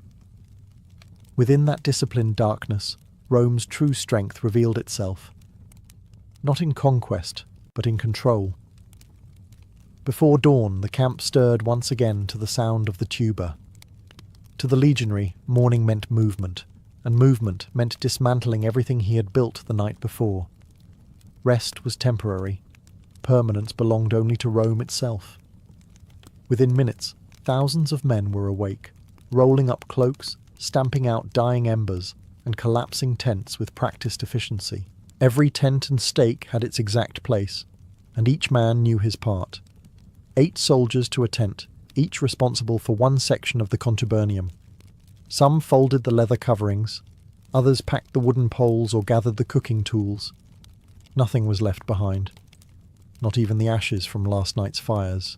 Within that disciplined darkness, Rome's true strength revealed itself. Not in conquest, but in control. Before dawn, the camp stirred once again to the sound of the tuba. To the legionary, morning meant movement, and movement meant dismantling everything he had built the night before. Rest was temporary. Permanence belonged only to Rome itself. Within minutes, thousands of men were awake, rolling up cloaks, stamping out dying embers, and collapsing tents with practiced efficiency. Every tent and stake had its exact place, and each man knew his part. 8 soldiers to a tent, each responsible for one section of the contubernium. Some folded the leather coverings, others packed the wooden poles or gathered the cooking tools. Nothing was left behind, not even the ashes from last night's fires.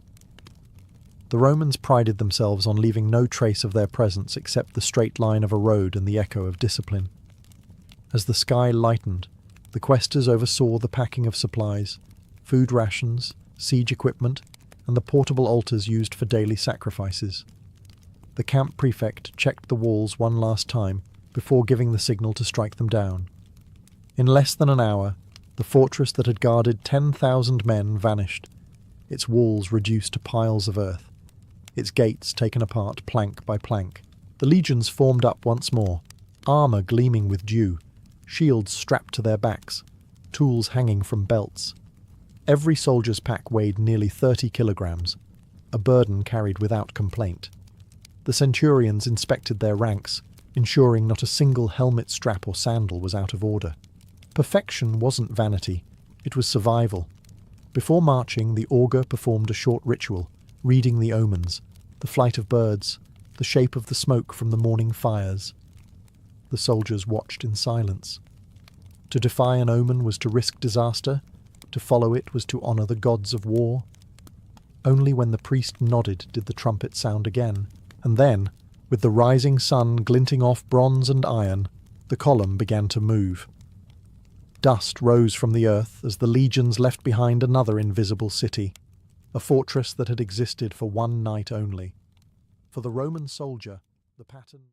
The Romans prided themselves on leaving no trace of their presence except the straight line of a road and the echo of discipline. As the sky lightened, the quaestors oversaw the packing of supplies, food rations, siege equipment, and the portable altars used for daily sacrifices. The camp prefect checked the walls one last time before giving the signal to strike them down. In less than an hour, the fortress that had guarded 10,000 men vanished, its walls reduced to piles of earth, its gates taken apart plank by plank. The legions formed up once more, armour gleaming with dew, shields strapped to their backs, tools hanging from belts. Every soldier's pack weighed nearly 30 kilograms, a burden carried without complaint. The centurions inspected their ranks, ensuring not a single helmet strap or sandal was out of order. Perfection wasn't vanity, it was survival. Before marching, the augur performed a short ritual, reading the omens, the flight of birds, the shape of the smoke from the morning fires. The soldiers watched in silence. To defy an omen was to risk disaster. To follow it was to honour the gods of war. Only when the priest nodded did the trumpet sound again, and then, With the rising sun glinting off bronze and iron, the column began to move. Dust rose from the earth as the legions left behind another invisible city, a fortress that had existed for one night only. For the Roman soldier, the pattern